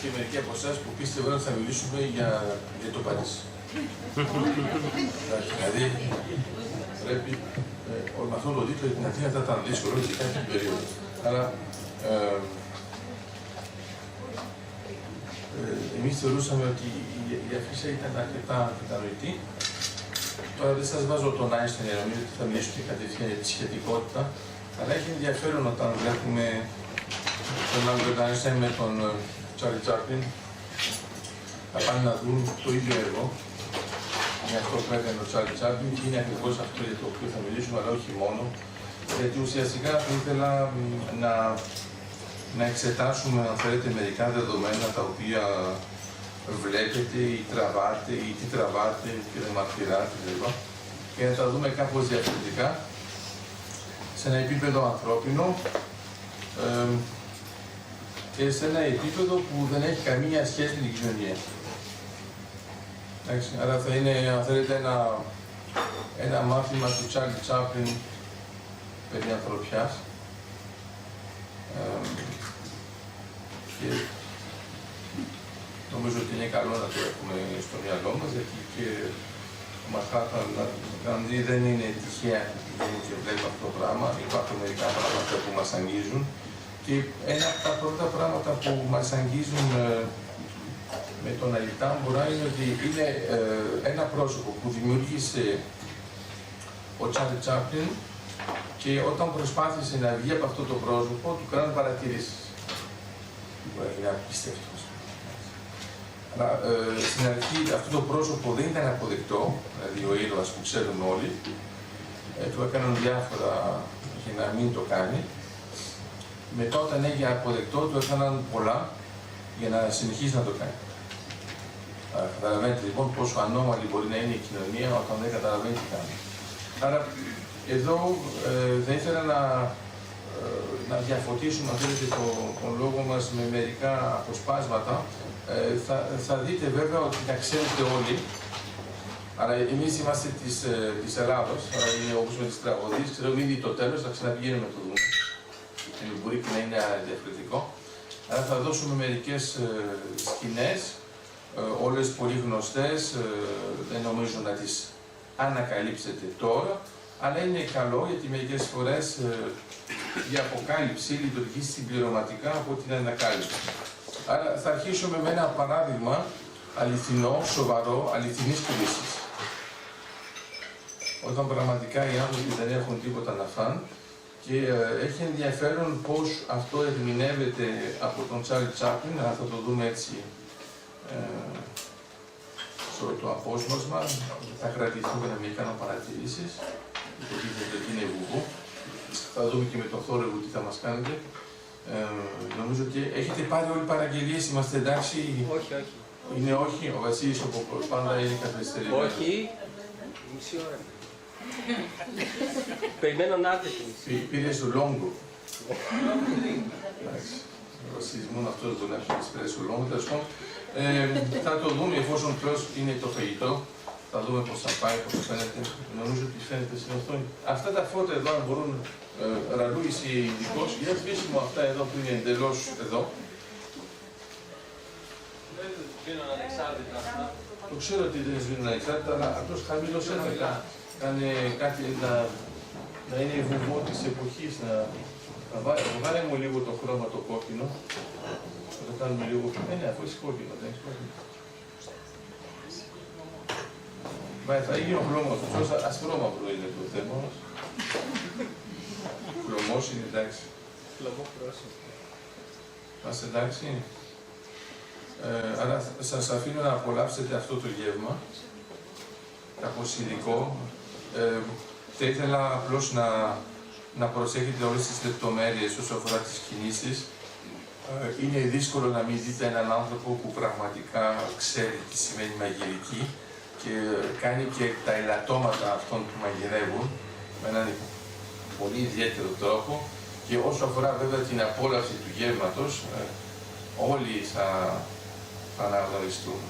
και μερικοί από εσάς που πίστευαν ότι θα μιλήσουμε για το Παρίσι. Δηλαδή, πρέπει με αυτό το τίτλο για την Αθήνα θα ήταν δύσκολο και κάποια περίοδο. Άρα, εμείς θεωρούσαμε ότι η αφίσα ήταν αρκετά κατανοητή. Τώρα δεν σας βάζω τον Άινστιν για να νομίζω ότι θα μιλήσουμε κατευθείαν για τη σχετικότητα, αλλά έχει ενδιαφέρον όταν βλέπουμε τον Άλμπερτ Άινστιν με τον Τσάρλι Τσάπλιν να πάνε να δουν το ίδιο έργο. Είναι αυτό που έκανε ο Τσάρλι Τσάπλιν και είναι ακριβώς αυτό για το οποίο θα μιλήσουμε, αλλά όχι μόνο. Γιατί ουσιαστικά θα ήθελα να εξετάσουμε, αν θέλετε, μερικά δεδομένα τα οποία βλέπετε ή τραβάτε ή τι τραβάτε και δεν μαρτυράτε κλπ. Και να τα δούμε κάπως διαφορετικά, σε ένα επίπεδο ανθρώπινο και σε ένα επίπεδο που δεν έχει καμία σχέση με την κοινωνία. Άρα θα είναι, αν θέλετε, ένα μάθημα του Τσάρλι Τσάπλιν περί ανθρωπιάς. Και νομίζω ότι είναι καλό να το έχουμε στο μυαλό μας, γιατί και ο Μαχάτμα Γκάντι δεν είναι τυχαία και βλέπει αυτό το πράγμα. Υπάρχουν μερικά πράγματα που μας αγγίζουν. Και ένα από τα πρώτα πράγματα που μας αγγίζουν με τον Αλιτάμπορα είναι ότι είναι ένα πρόσωπο που δημιούργησε ο Τσάρλι Τσάπλιν και όταν προσπάθησε να βγει από αυτό το πρόσωπο, του κάναν παρατηρήσεις. Είναι απίστευτος. Αλλά στην αρχή αυτό το πρόσωπο δεν ήταν αποδεκτό, δηλαδή ο ήρωας που ξέρουμε όλοι, του έκαναν διάφορα για να μην το κάνει. Μετά όταν έγινε αποδεκτό, του έκαναν πολλά για να συνεχίσει να το κάνει. Καταλαβαίνετε λοιπόν πόσο ανώμαλη μπορεί να είναι η κοινωνία όταν δεν καταλαβαίνει τι κάνει. Άρα εδώ θα ήθελα να διαφωτίσουμε, αν θέλετε, τον λόγο μας με μερικά αποσπάσματα. Θα δείτε βέβαια ότι τα ξέρετε όλοι, αλλά εμείς είμαστε της Ελλάδος, άρα είναι όπως με τις τραγωδίες, ξέρουμε ήδη το τέλος, θα ξαναπηγαίνουμε το δούμε. Μπορεί και να είναι διαφορετικό. Άρα θα δώσουμε μερικές σκηνές, όλες πολύ γνωστές, δεν νομίζω να τις ανακαλύψετε τώρα, αλλά είναι καλό γιατί μερικές φορές η αποκάλυψη λειτουργεί συμπληρωματικά από την ανακάλυψη. Άρα θα αρχίσουμε με ένα παράδειγμα αληθινό, σοβαρό, αληθινής κουλήσης. Όταν πραγματικά οι άνθρωποι δεν έχουν τίποτα να φάνε και έχει ενδιαφέρον πώς αυτό ερμηνεύεται από τον Τσάρλι Τσάπλιν, αλλά θα το δούμε έτσι το απόσπασμα, θα κρατηθούμε να μην κάνω παρατηρήσεις, υποτίθεται ότι είναι βουβού. Θα δούμε και με το θόρυβο τι θα μας κάνετε. Νομίζω ότι έχετε πάρει όλοι παραγγελίες, είμαστε εντάξει. Όχι, όχι. Είναι όχι, ο Βασίλης όπως πάντα είναι καθυστερημένος. Όχι, μισή ώρα. Περιμένω να έρθετε. Πήρες ο Λόγκο. Εντάξει, ο Βασίλης μόνο αυτό δεν μπορεί να πει πήρες ο Λόγκο. Θα το δούμε εφόσον πλώς είναι το φαγητό. Θα δούμε πώς θα πάει, πώς θα φαίνεται. Νομίζω ότι φαίνεται στην οθόνη. Αυτά τα φώτα εδώ, αν μπορούν, Ραλού είσαι ειδικός, για σβήσει μου αυτά εδώ που είναι εντελώς εδώ. Δεν σβήνουν ανεξάρτητα αυτά. Το ξέρω ότι δεν σβήνουν ανεξάρτητα, αλλά απλώς χαμήλωσέ τα. Κάνε κάτι να είναι βουβό της εποχής. Βάλε μου λίγο το χρώμα το κόκκινο. Θα το κάνουμε λίγο. Ναι, αφού είσαι κόκκινο, δεν έχεις κόκκινο. Θα γίνει ο χρώμος, ασπρόμαυρο είναι το θέμα μας. Χρωμός είναι εντάξει. Χλωμό πρόσωπο. Είμαστε εντάξει. Άρα σας αφήνω να απολαύσετε αυτό το γεύμα. Κάπως ειδικό. Θα ήθελα απλώς να προσέχετε όλες τις λεπτομέρειες όσο αφορά τις κινήσεις. Είναι δύσκολο να μην δείτε έναν άνθρωπο που πραγματικά ξέρει τι σημαίνει μαγειρική και κάνει και τα ελαττώματα αυτών που μαγειρεύουν με έναν πολύ ιδιαίτερο τρόπο και όσο αφορά βέβαια την απόλαυση του γεύματος, όλοι θα αναγνωριστούν.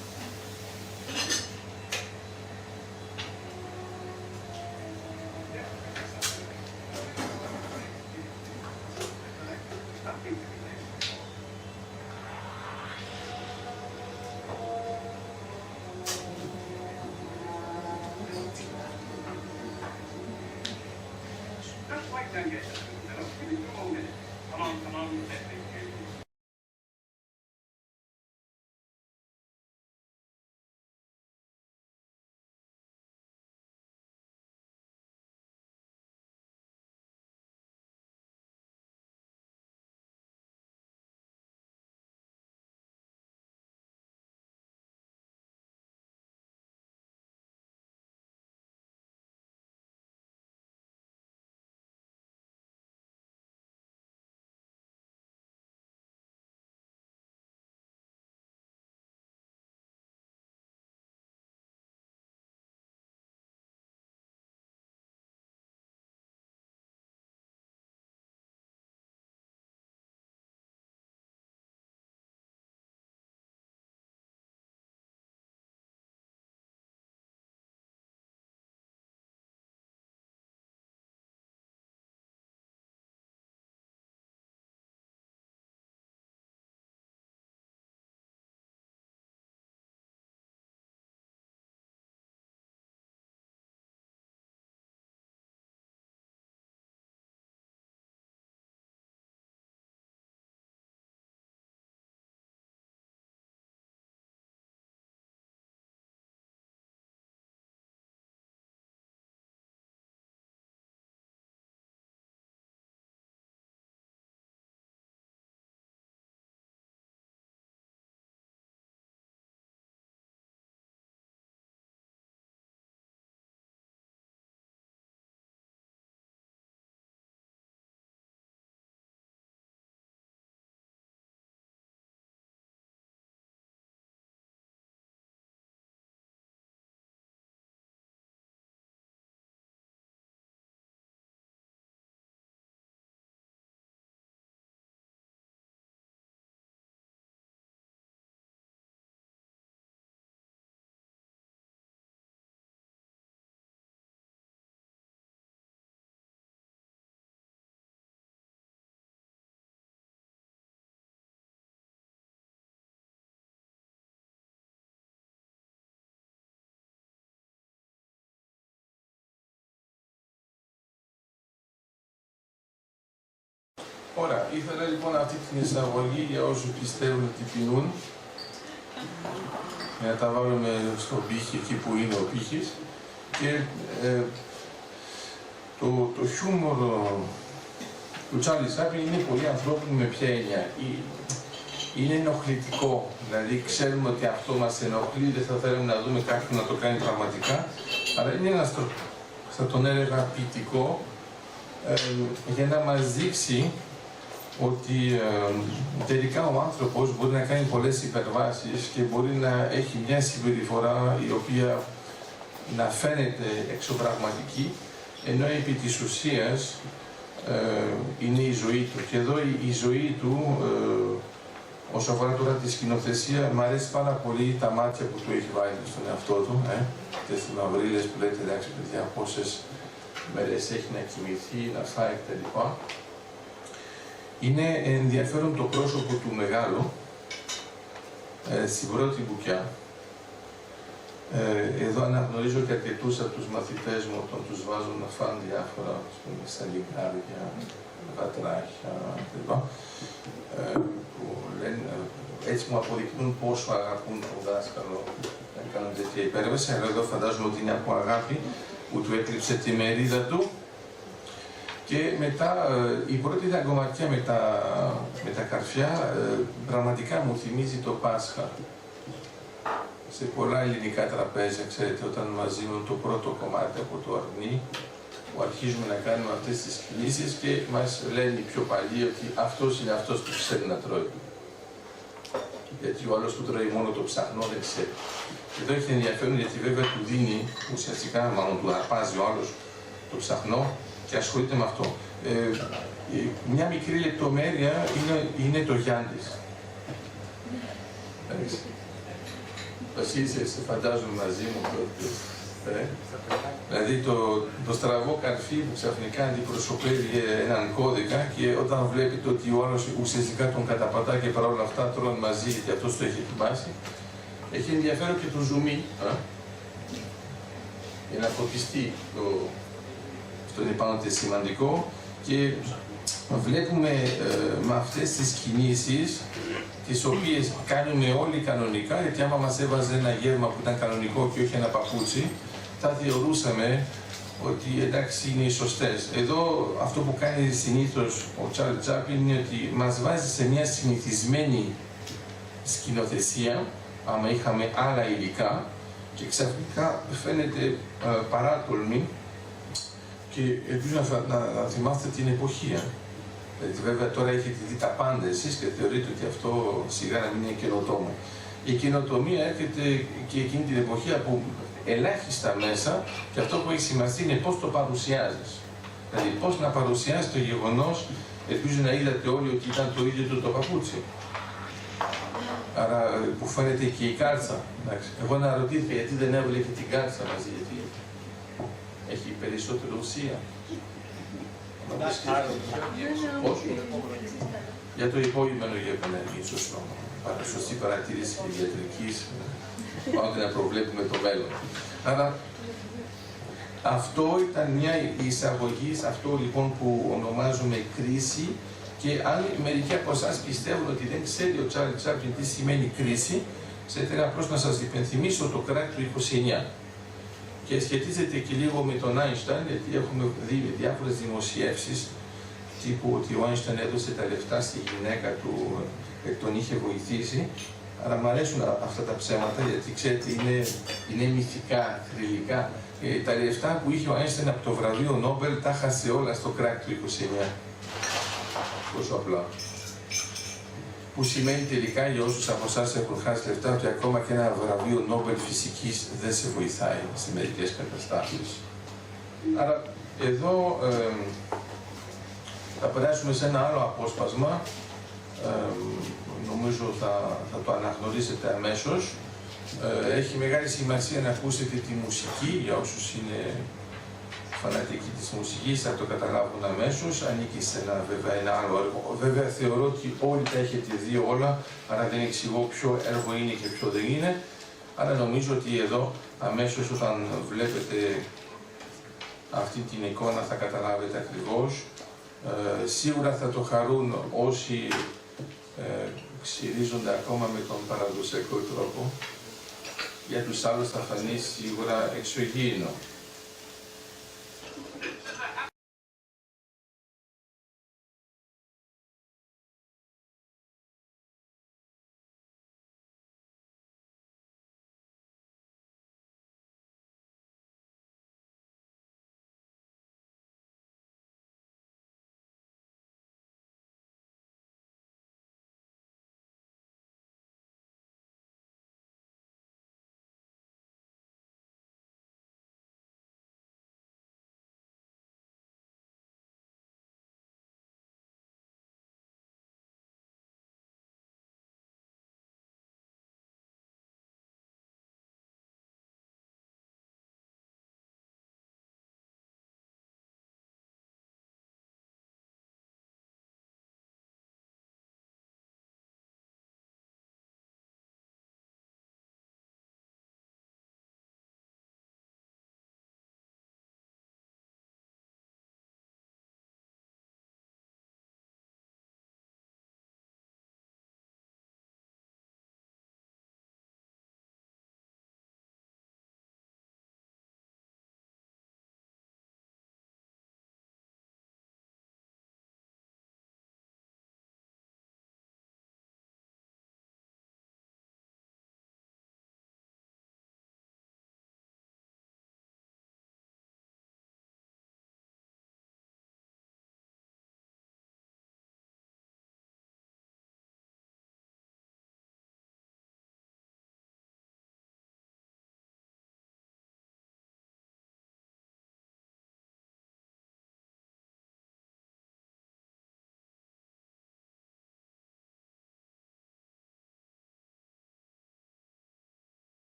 Ωραία, ήθελα λοιπόν αυτή την εισαγωγή για όσους πιστεύουν ότι πεινούν, για να τα βάλουμε στον πύχη, εκεί που είναι ο πύχης. Και το χιούμορ του Τσάρλι Τσάπλιν είναι πολύ ανθρώπινο με ποια έννοια. Είναι ενοχλητικό, δηλαδή ξέρουμε ότι αυτό μας ενοχλεί, δεν θα θέλουμε να δούμε κάποιον να το κάνει πραγματικά, αλλά είναι ένας, θα τον έλεγα, ποιητικό, για να μας δείξει ότι τελικά ο άνθρωπος μπορεί να κάνει πολλές υπερβάσεις και μπορεί να έχει μια συμπεριφορά η οποία να φαίνεται εξωπραγματική, ενώ επί της ουσίας είναι η ζωή του. Και εδώ η ζωή του, όσο αφορά τώρα τη σκηνοθεσία, μου αρέσει πάρα πολύ τα μάτια που του έχει βάλει στον εαυτό του. Αυτές τις μαυρίλες που λέτε, εντάξει παιδιά, πόσες μέρες έχει να κοιμηθεί, να φάει κτλ. Είναι ενδιαφέρον το πρόσωπο του μεγάλου, στην πρώτη μπουκιά. Εδώ αναγνωρίζω και αρκετούς από τους μαθητές μου όταν τους βάζω να φάνε διάφορα, ας πούμε, σαλιγκάρια, βατράχια κλπ. Που λένε, έτσι μου αποδεικνύουν πόσο αγαπούν τον δάσκαλο να κάνουν τέτοια υπέρβαση. Αλλά εδώ φαντάζομαι ότι είναι από αγάπη που του έκλειψε τη μερίδα του. Και μετά η πρώτη δαγκωματιά με τα καρφιά πραγματικά μου θυμίζει το Πάσχα. Σε πολλά ελληνικά τραπέζια, ξέρετε, όταν μας δίνουν το πρώτο κομμάτι από το αρνί, που αρχίζουμε να κάνουμε αυτές τις κινήσεις και μας λένε οι πιο παλιοί ότι αυτός είναι αυτός που ξέρει να τρώει. Γιατί ο άλλος που τρώει μόνο το ψαχνό δεν ξέρει. Και εδώ έχει ενδιαφέρον γιατί βέβαια του δίνει ουσιαστικά, μάλλον του αρπάζει ο άλλος το ψαχνό και ασχολείται με αυτό. Μια μικρή λεπτομέρεια είναι το Γιάννης. Βασίλη, σε φαντάζομαι μαζί μου τότε. Δηλαδή το στραβό καρφί που ξαφνικά αντιπροσωπεύει έναν κώδικα και όταν βλέπετε ότι ο άλλος ουσιαστικά τον καταπατά και παρόλα αυτά τρώνε μαζί γιατί αυτός το έχει ετοιμάσει, έχει ενδιαφέρον και το ζουμί. Για να φωτιστεί αυτό είναι πάνω σημαντικό. Και βλέπουμε με αυτές τις κινήσεις, τις οποίες κάνουμε όλοι κανονικά, γιατί άμα μας έβαζε ένα γεύμα που ήταν κανονικό και όχι ένα παπούτσι, θα θεωρούσαμε ότι εντάξει είναι οι σωστές. Εδώ αυτό που κάνει συνήθως ο Τσάρλ Τσάπλιν είναι ότι μας βάζει σε μια συνηθισμένη σκηνοθεσία, άμα είχαμε άλλα υλικά, και ξαφνικά φαίνεται παράτολμη και ελπίζω να θυμάστε την εποχή. Δηλαδή, βέβαια τώρα έχετε δει τα πάντα εσείς και θεωρείτε ότι αυτό σιγά να μην είναι καινοτόμο. Η καινοτομία έρχεται και εκείνη την εποχή από ελάχιστα μέσα και αυτό που έχει σημασία είναι πώς το παρουσιάζεις. Δηλαδή πώς να παρουσιάσεις το γεγονός, ελπίζω να είδατε όλοι ότι ήταν το ίδιο το παπούτσι. Άρα που φαίνεται και η κάλτσα. Εγώ αναρωτήθηκα γιατί δεν έβλεπε την κάλτσα μαζί, γιατί έχει περισσότερη ουσία. Όχι. Για το υπόλοιπο γεύμα είναι σωστό. Σωστή παρατήρηση ιατρικής, πάντα να προβλέπουμε το μέλλον. Άρα αυτό ήταν μια εισαγωγή σε αυτό λοιπόν που ονομάζουμε κρίση, και αν μερικοί από εσάς πιστεύουν ότι δεν ξέρει ο Τσάρλ Τσάπλιν τι σημαίνει κρίση, ξέρετε απλώς να σας υπενθυμίσω το κράκ του 29. Και σχετίζεται και λίγο με τον Άινσταϊν, γιατί έχουμε δει διάφορες δημοσιεύσεις τύπου ότι ο Άινσταϊν έδωσε τα λεφτά στη γυναίκα του, τον είχε βοηθήσει. Αλλά μου αρέσουν αυτά τα ψέματα, γιατί ξέρετε είναι μυθικά, θρυλικά. Τα λεφτά που είχε ο Άινσταϊν από το βραβείο Νόμπελ τα χάσε όλα στο κράκ του 29. Τόσο απλά. Που σημαίνει τελικά για όσους από εσάς έχουν χάσει λεφτά ότι ακόμα και ένα βραβείο Νόμπελ φυσικής δεν σε βοηθάει σε μερικές καταστάσεις. Άρα εδώ θα περάσουμε σε ένα άλλο απόσπασμα, νομίζω θα το αναγνωρίσετε αμέσως. Έχει μεγάλη σημασία να ακούσετε τη μουσική, για όσους είναι φανατικοί της μουσικής θα το καταλάβουν αμέσως. Ανήκει σε ένα άλλο έργο. Βέβαια θεωρώ ότι όλοι τα έχετε δει όλα, άρα δεν εξηγώ ποιο έργο είναι και ποιο δεν είναι. Άρα νομίζω ότι εδώ αμέσως όταν βλέπετε αυτή την εικόνα θα καταλάβετε ακριβώς. Σίγουρα θα το χαρούν όσοι ξυρίζονται ακόμα με τον παραδοσιακό τρόπο. Για τους άλλους θα φανεί σίγουρα εξωγήινο.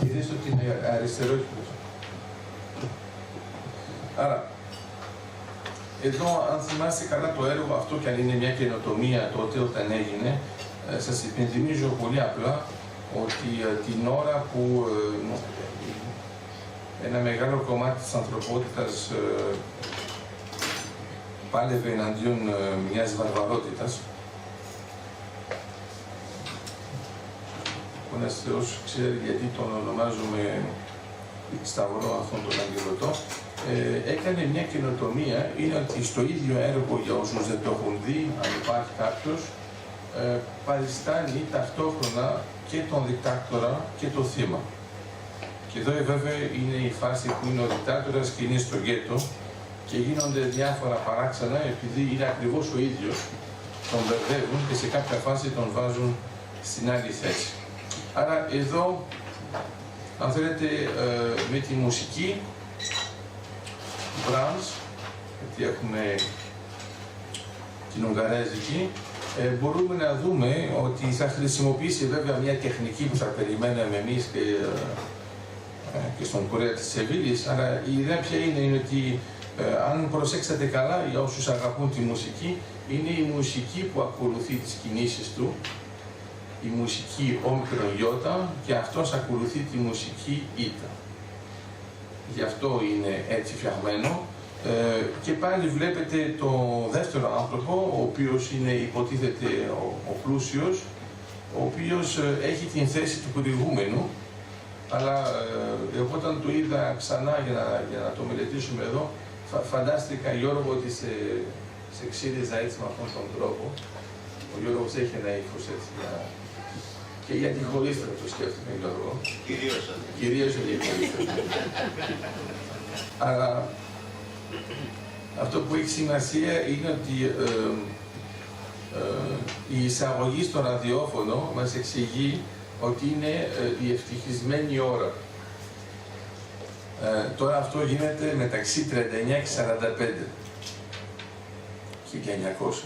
Είδες ότι είναι αριστερό. Άρα, Εδώ, αν θυμάστε καλά το έργο αυτό, και αν είναι μια καινοτομία τότε όταν έγινε, σας υπενθυμίζω πολύ απλά ότι την ώρα που ένα μεγάλο κομμάτι της ανθρωπότητας πάλευε εναντίον μιας βαρβαρότητας, ο ένας Θεός ξέρει γιατί τον ονομάζουμε Σταυρό αυτόν τον αγγελωτό, έκανε μια καινοτομία, είναι ότι στο ίδιο έργο, για όσους δεν το έχουν δει, αν υπάρχει κάποιος, παριστάνει ταυτόχρονα και τον δικτάτορα και το θύμα. Και εδώ βέβαια είναι η φάση που είναι ο δικτάτορας και είναι στο γκέτο και γίνονται διάφορα παράξενα επειδή είναι ακριβώς ο ίδιος, τον μπερδεύουν και σε κάποια φάση τον βάζουν στην άλλη θέση. Άρα εδώ, αν θέλετε, με τη μουσική, Brahms, γιατί έχουμε την Ουγγαρέζικη, μπορούμε να δούμε ότι θα χρησιμοποιήσει βέβαια μια τεχνική που θα περιμέναμε εμείς και στον Κορέα της Σεβίλης, αλλά η ιδέα ποια είναι ότι αν προσέξετε καλά, για όσους αγαπούν τη μουσική, είναι η μουσική που ακολουθεί τις κινήσεις του, η μουσική όμικρον γιώτα, και αυτός ακολουθεί τη μουσική ήτα. Γι' αυτό είναι έτσι φτιαγμένο. Και πάλι βλέπετε το δεύτερο άνθρωπο, ο οποίος είναι υποτίθεται ο πλούσιος, ο οποίος έχει την θέση του προηγούμενου, αλλά εγώ όταν το είδα ξανά για να το μελετήσουμε εδώ, φαντάστηκα, Γιώργο, ότι σε ξύριζα έτσι με αυτόν τον τρόπο. Ο Γιώργος έχει ένα ύφος έτσι, και για τη χωρίστρα το σκέφτηκα, Γιώργο. Κυρίως για τη χωρίστρα. Αλλά αυτό που έχει σημασία είναι ότι η εισαγωγή στο ραδιόφωνο μας εξηγεί ότι είναι η ευτυχισμένη ώρα. Τώρα αυτό γίνεται μεταξύ 39 και 45, 1900.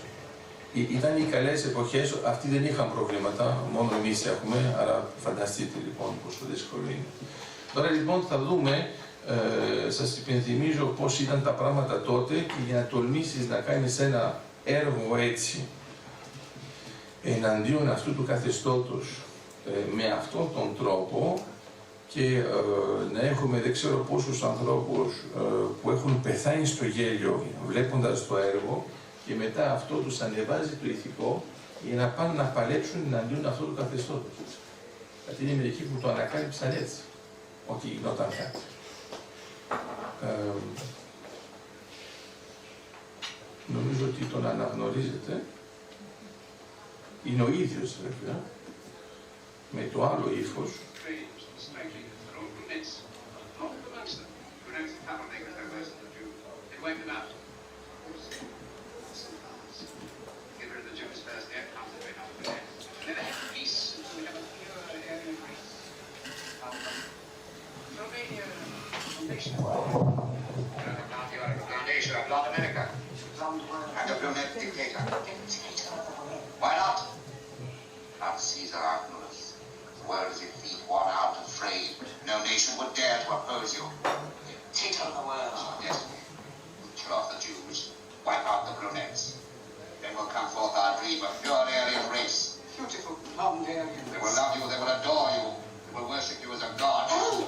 Ήταν οι καλές εποχές, αυτοί δεν είχαν προβλήματα, μόνο εμείς έχουμε, άρα φανταστείτε λοιπόν πόσο δύσκολο είναι. Τώρα λοιπόν θα δούμε, σας υπενθυμίζω πώς ήταν τα πράγματα τότε, και για να τολμήσεις να κάνεις ένα έργο έτσι, εναντίον αυτού του καθεστώτος, με αυτόν τον τρόπο, και να έχουμε δεν ξέρω πόσους ανθρώπους που έχουν πεθάνει στο γέλιο βλέποντας το έργο, και μετά αυτό τους ανεβάζει το ηθικό για να πάνε να παλέψουν εναντίον αυτού του καθεστώτος. Γιατί είναι μερικοί που το ανακάλυψαν έτσι, ότι γινόταν κάτι. Νομίζω ότι τον αναγνωρίζετε. Είναι ο ίδιος βέβαια, με το άλλο ύφος. Of North America and a brunette dictator. Why not? Not Caesar Archelaus. The world is your feet, worn out and frayed. No nation would dare to oppose you. Dictator of the world. Our destiny. Kill off the Jews, wipe out the brunettes. Then will come forth our dream of pure Aryan race. Beautiful blonde Aryans. They will love you, they will adore you, they will worship you as a god.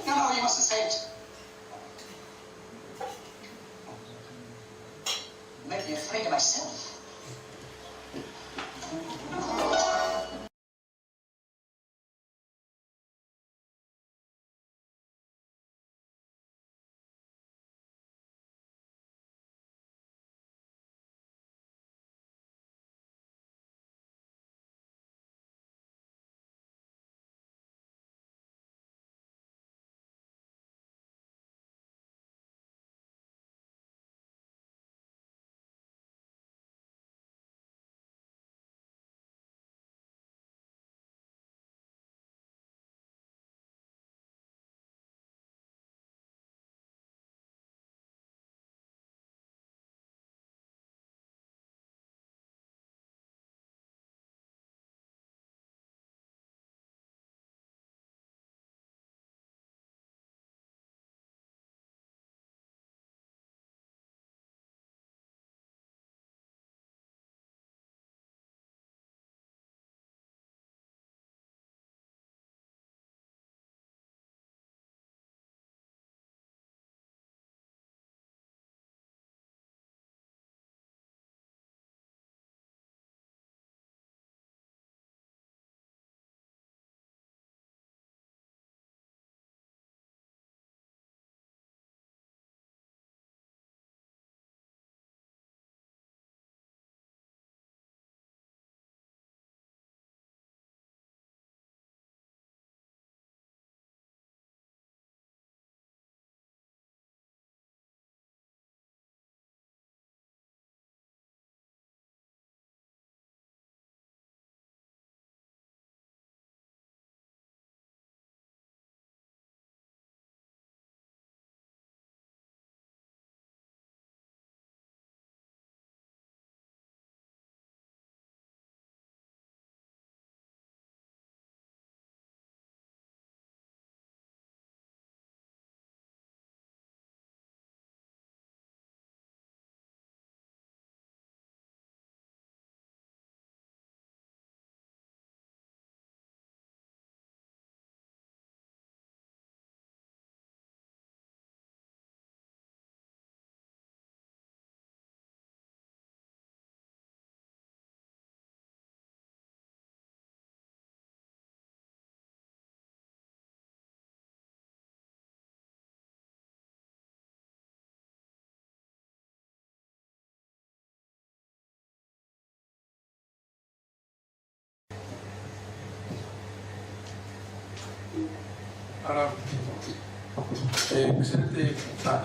No, you mustn't say it. Make me afraid of myself. Άρα, ξέρετε,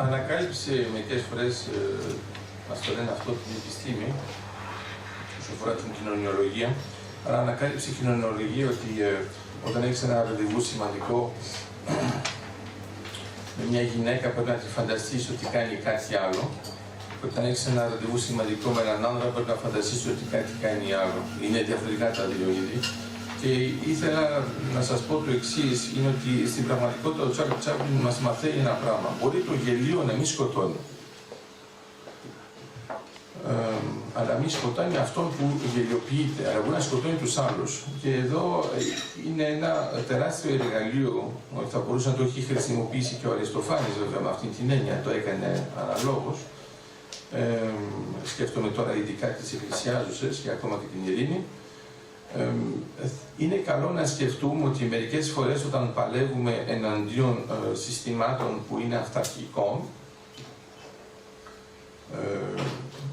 ανακάλυψε μερικές φορές, μας το λένε αυτό την επιστήμη, όσο αφορά την κοινωνιολογία, αλλά ανακάλυψε η κοινωνιολογία ότι όταν έχεις ένα ραντεβού σημαντικό με μια γυναίκα πρέπει να τη φανταστείς ότι κάνει κάτι άλλο. Όταν έχεις ένα ραντεβού σημαντικό με έναν άντρα πρέπει να φανταστείς ότι κάτι κάνει άλλο. Είναι διαφορετικά τα δύο είδη. Και ήθελα να σας πω το εξής, είναι ότι στην πραγματικότητα ο Τσάρλι Τσάπλιν μας μαθαίνει ένα πράγμα. Μπορεί το γελίο να μην σκοτώνει. Αλλά μη σκοτώνει αυτόν που γελιοποιείται, αλλά μπορεί να σκοτώνει τους άλλους. Και εδώ είναι ένα τεράστιο εργαλείο, ότι θα μπορούσε να το έχει χρησιμοποιήσει και ο Αριστοφάνης βέβαια με αυτή την έννοια, το έκανε αναλόγως. Σκέφτομαι τώρα ειδικά τις εκκλησιάζουσες και ακόμα και την ειρήνη. Είναι καλό να σκεφτούμε ότι μερικές φορές όταν παλεύουμε εναντίον συστημάτων που είναι αυταρχικών,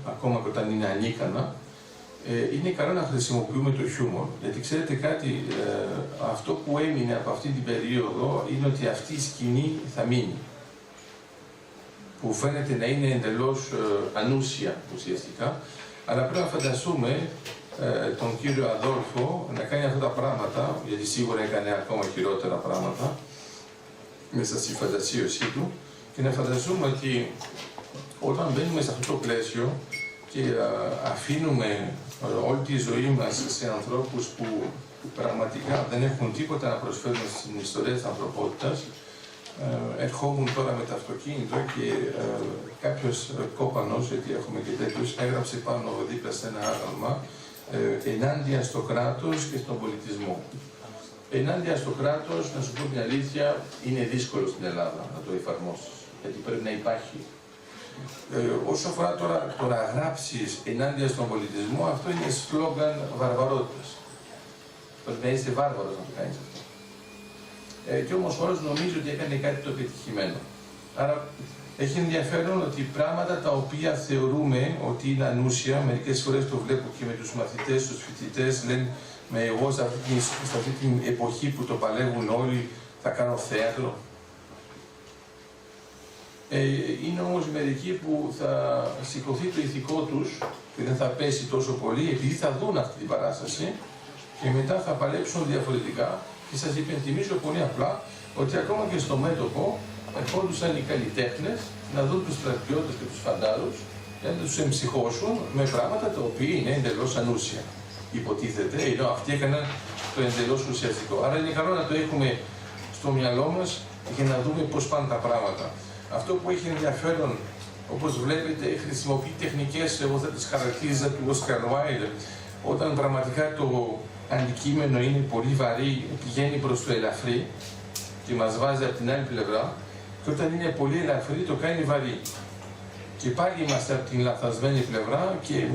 ακόμα και όταν είναι ανίκανα, είναι καλό να χρησιμοποιούμε το χιούμορ. Γιατί ξέρετε κάτι, αυτό που έμεινε από αυτή την περίοδο είναι ότι αυτή η σκηνή θα μείνει. Που φαίνεται να είναι εντελώς ανούσια ουσιαστικά, αλλά πρέπει να φανταστούμε τον κύριο Αδόλφο να κάνει αυτά τα πράγματα, γιατί σίγουρα έκανε ακόμα χειρότερα πράγματα μέσα στη φαντασίωσή του, και να φανταστούμε ότι όταν μπαίνουμε σε αυτό το πλαίσιο και αφήνουμε όλη τη ζωή μας σε ανθρώπους που πραγματικά δεν έχουν τίποτα να προσφέρουν στην ιστορία της ανθρωπότητας, ερχόμουν τώρα με το αυτοκίνητο και κάποιος κόπανος, γιατί έχουμε και τέτοιους, έγραψε πάνω δίπλα σε ένα άγαλμα ενάντια στο κράτος και στον πολιτισμό. Ενάντια στο κράτος, να σου πω την αλήθεια, είναι δύσκολο στην Ελλάδα να το εφαρμόσεις, γιατί πρέπει να υπάρχει. Όσο αφορά τώρα το να γράψεις ενάντια στον πολιτισμό, αυτό είναι σλόγγαν βαρβαρότητας. Πρέπει να είσαι βάρβαρος να το κάνεις αυτό. Και όμως όλος νομίζει ότι έκανε κάτι το πετυχημένο. Άρα έχει ενδιαφέρον ότι πράγματα τα οποία θεωρούμε ότι είναι ανούσια, μερικές φορές το βλέπω και με τους μαθητές, τους φοιτητές, λένε με εγώ σε αυτή την εποχή που το παλεύουν όλοι θα κάνω θέατρο. Είναι όμως μερικοί που θα σηκωθεί το ηθικό τους και δεν θα πέσει τόσο πολύ επειδή θα δουν αυτή την παράσταση και μετά θα παλέψουν διαφορετικά. Και σας υπενθυμίζω πολύ απλά ότι ακόμα και στο μέτωπο ερχόντουσαν οι καλλιτέχνες να δουν τους στρατιώτες και τους φαντάρους και να τους εμψυχώσουν με πράγματα τα οποία είναι εντελώς ανούσια. Υποτίθεται, ενώ αυτοί έκαναν το εντελώς ουσιαστικό. Άρα είναι καλό να το έχουμε στο μυαλό μας για να δούμε πώς πάνε τα πράγματα. Αυτό που έχει ενδιαφέρον, όπως βλέπετε, χρησιμοποιεί τεχνικές, εγώ θα τις χαρακτήριζα του Όσκαρ Βάιλντ, όταν πραγματικά το αντικείμενο είναι πολύ βαρύ, πηγαίνει προς το ελαφρύ και μας βάζει από την άλλη πλευρά, και όταν είναι πολύ ελαφρύ το κάνει βαρύ. Και πάλι είμαστε από την λαθασμένη πλευρά και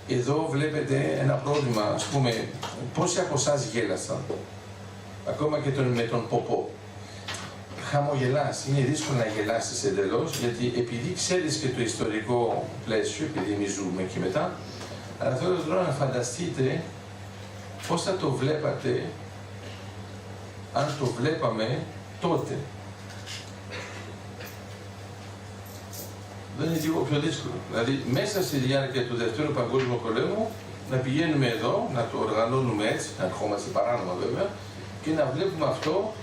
εδώ βλέπετε ένα πρόβλημα, ας πούμε, πόσοι από εσάς γέλασαν, ακόμα και με τον Ποπό. Χαμογελάς, είναι δύσκολο να γελάσεις εντελώς, γιατί επειδή ξέρεις και το ιστορικό πλαίσιο, επειδή μη ζούμε και μετά, αλλά θέλω τώρα να φανταστείτε πώς θα το βλέπατε αν το βλέπαμε τότε. Δεν είναι λίγο πιο δύσκολο. Δηλαδή, μέσα στη διάρκεια του Δευτέρου Παγκόσμιου Πολέμου, να πηγαίνουμε εδώ, να το οργανώνουμε έτσι, να ερχόμαστε παράνομα βέβαια, και να βλέπουμε αυτό,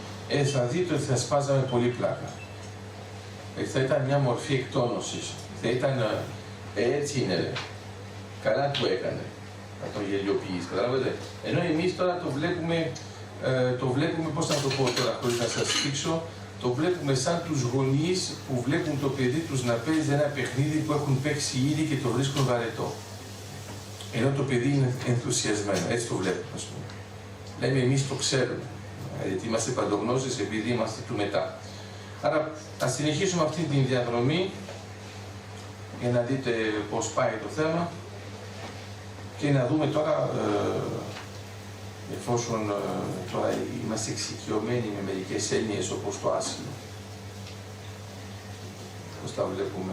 θα δείτε ότι θα σπάζαμε πολύ πλάκα. Θα ήταν μια μορφή εκτόνωσης. Θα ήταν, έτσι είναι, ρε. Καλά του έκανε να τον γελιοποιήσει, καταλάβετε. Ενώ εμείς τώρα το βλέπουμε, πώς να το πω τώρα, χωρίς να σας δείξω, το βλέπουμε σαν τους γονείς που βλέπουν το παιδί τους να παίζει ένα παιχνίδι που έχουν παίξει ήδη και το βρίσκουν βαρετό. Ενώ το παιδί είναι ενθουσιασμένο, έτσι το βλέπουμε, ας πούμε. Λέμε εμείς το ξέρουμε, γιατί είμαστε παντογνώστες επειδή είμαστε του μετά. Άρα, ας συνεχίσουμε αυτή την διαδρομή για να δείτε πώς πάει το θέμα και να δούμε τώρα, εφόσον τώρα είμαστε εξοικειωμένοι με μερικές έννοιες όπως το άσυλο, πώς τα βλέπουμε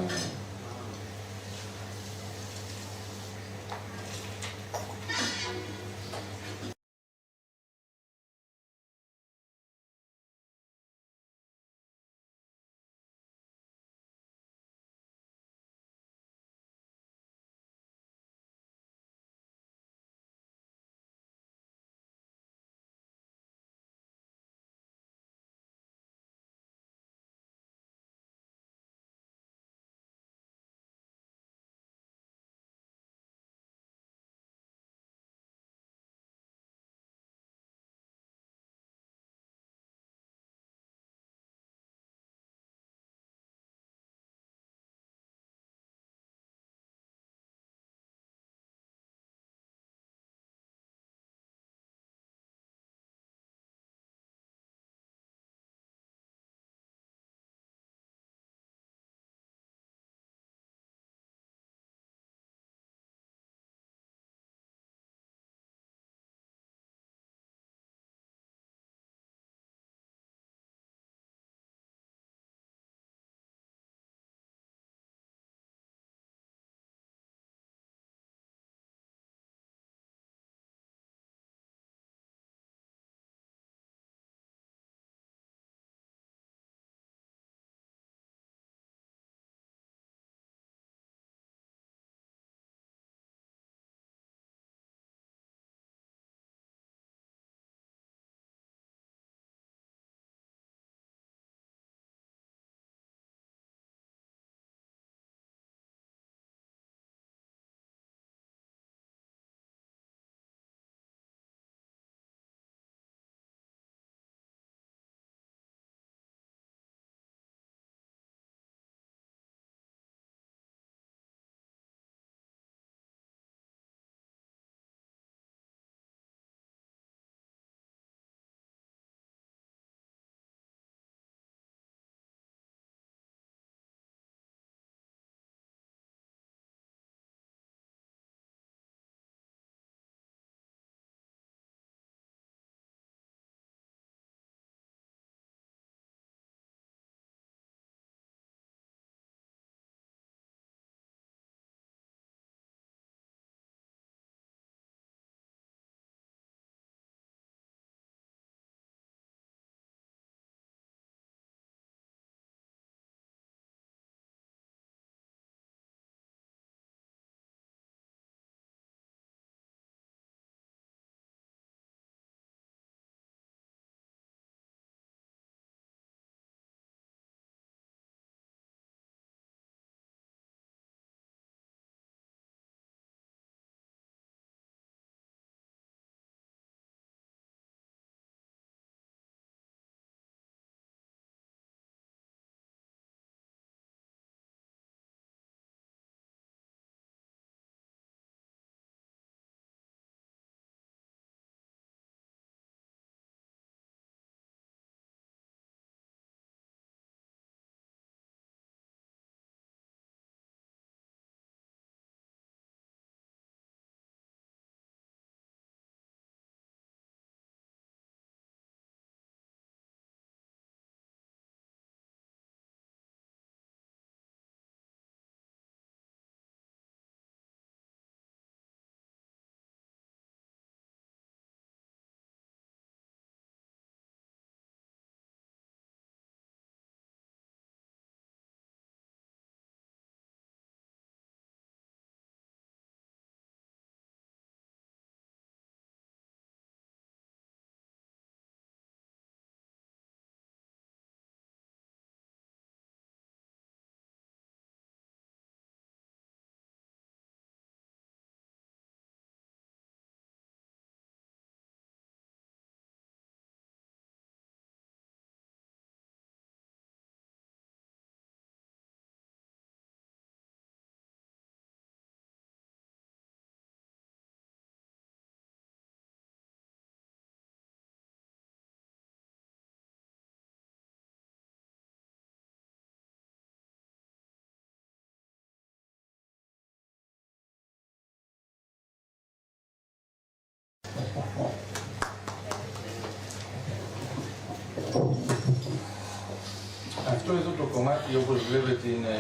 Αυτό εδώ το κομμάτι, όπως βλέπετε, είναι...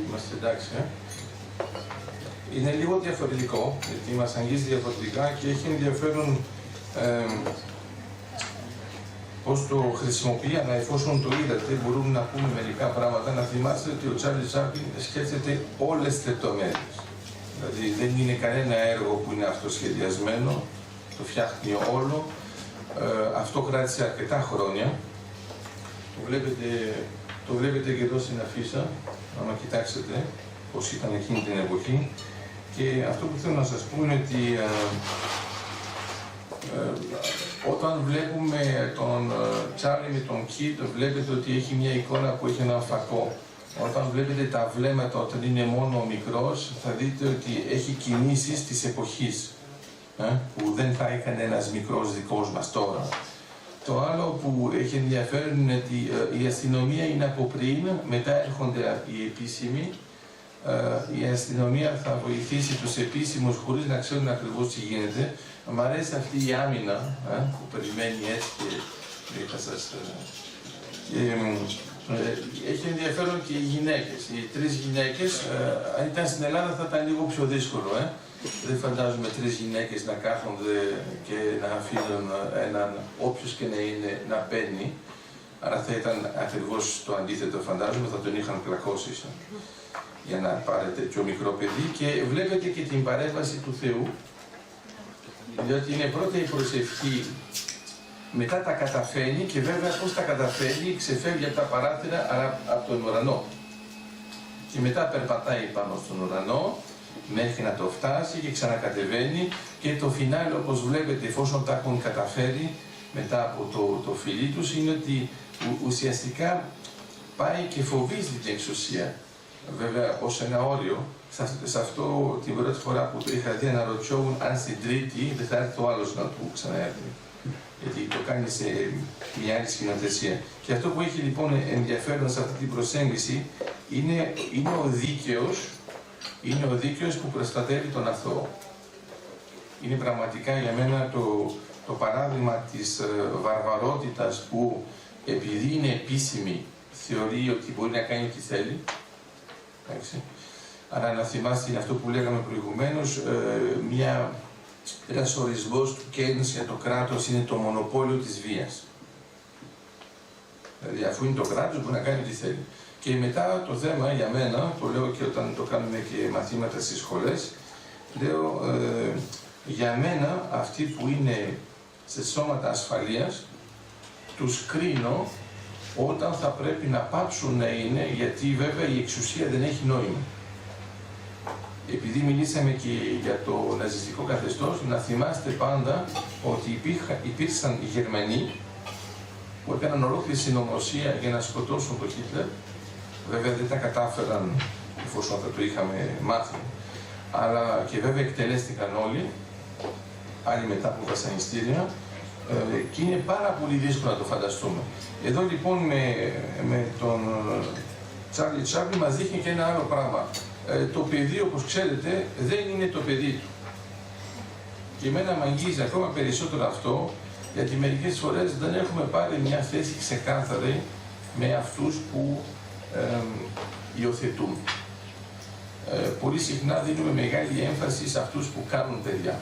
Είμαστε εντάξει, είναι λίγο διαφορετικό, γιατί μας αγγίζει διαφορετικά και έχει ενδιαφέρον πώς το χρησιμοποιεί, αλλά εφόσον το είδατε, μπορούμε να πούμε μερικά πράγματα. Να θυμάστε ότι ο Τσάρλι Τσάπλιν σκέφτεται όλες τις λεπτομέρειες. Δηλαδή δεν είναι κανένα έργο που είναι αυτοσχεδιασμένο, το φτιάχνει όλο. Αυτό κράτησε αρκετά χρόνια. Το βλέπετε και εδώ στην αφίσα, άμα κοιτάξετε πώς ήταν εκείνη την εποχή. Και αυτό που θέλω να σας πω είναι ότι όταν βλέπουμε τον Τσάρλι με τον Κιτ, βλέπετε ότι έχει μια εικόνα που έχει ένα φακό. Όταν βλέπετε τα βλέμματα όταν είναι μόνο μικρός, θα δείτε ότι έχει κινήσεις της εποχής, που δεν θα έκανε ένας μικρός δικός μας τώρα. Το άλλο που έχει ενδιαφέρον είναι ότι η αστυνομία είναι από πριν, μετά έρχονται οι επίσημοι. Η αστυνομία θα βοηθήσει τους επίσημους χωρίς να ξέρουν ακριβώς τι γίνεται. Μ' αρέσει αυτή η άμυνα που περιμένει έτσι και θα σας... έχει ενδιαφέρον και οι γυναίκες. Οι τρεις γυναίκες, αν ήταν στην Ελλάδα θα ήταν λίγο πιο δύσκολο. Δεν φαντάζομαι τρεις γυναίκες να κάθονται και να αφήνουν έναν, όποιος και να είναι, να παίρνει. Άρα θα ήταν ακριβώς το αντίθετο, φαντάζομαι, θα τον είχαν πλακώσει για να πάρετε πιο μικρό παιδί. Και βλέπετε και την παρέμβαση του Θεού, διότι είναι πρώτα η προσευχή, μετά τα καταφέρνει και βέβαια πώς τα καταφέρνει, ξεφεύγει από τα παράθυρα, αλλά από τον ουρανό. Και μετά περπατάει πάνω στον ουρανό, μέχρι να το φτάσει και ξανακατεβαίνει και το φινάλε, όπως βλέπετε, εφόσον τα έχουν καταφέρει μετά από το φιλί τους, είναι ότι ουσιαστικά πάει και φοβίζει την εξουσία. Βέβαια, ως ένα όριο, σε αυτό την πρώτη φορά που το είχα δει αναρωτιόμουν αν στην τρίτη δεν θα έρθει ο άλλος να του ξαναέρθει. Γιατί το κάνει σε μια άλλη σκηνοθεσία. Και αυτό που έχει λοιπόν ενδιαφέρον σε αυτή την προσέγγιση είναι ο δίκαιος που προστατεύει τον αθώο. Είναι πραγματικά για μένα το παράδειγμα της βαρβαρότητας που επειδή είναι επίσημη θεωρεί ότι μπορεί να κάνει ό,τι θέλει. Άρα να θυμάστε είναι αυτό που λέγαμε προηγουμένως, ένας ορισμός του Κέινς για το κράτος είναι το μονοπόλιο της βίας. Δηλαδή αφού είναι το κράτος μπορεί να κάνει ό,τι θέλει. Και μετά το θέμα για μένα, το λέω και όταν το κάνουμε και μαθήματα στις σχολές, λέω για μένα αυτοί που είναι σε σώματα ασφαλείας, τους κρίνω όταν θα πρέπει να πάψουν να είναι, γιατί βέβαια η εξουσία δεν έχει νόημα. Επειδή μιλήσαμε και για το ναζιστικό καθεστώς, να θυμάστε πάντα ότι υπήρξαν Γερμανοί που έκαναν ολόκληρη συνωμοσία για να σκοτώσουν τον Χίτλερ. Βέβαια δεν τα κατάφεραν εφόσον θα το είχαμε μάθει. Αλλά και βέβαια εκτελέστηκαν όλοι, άλλοι μετά από βασανιστήρια, και είναι πάρα πολύ δύσκολο να το φανταστούμε. Εδώ λοιπόν με τον Τσάρλι Τσάπλιν μας δείχνει και ένα άλλο πράγμα. Το παιδί, όπως ξέρετε, δεν είναι το παιδί του. Και εμένα με αγγίζει ακόμα περισσότερο αυτό, γιατί μερικές φορές δεν έχουμε πάρει μια θέση ξεκάθαρη με αυτούς που υιοθετούν. Πολύ συχνά δίνουμε μεγάλη έμφαση σε αυτούς που κάνουν παιδιά.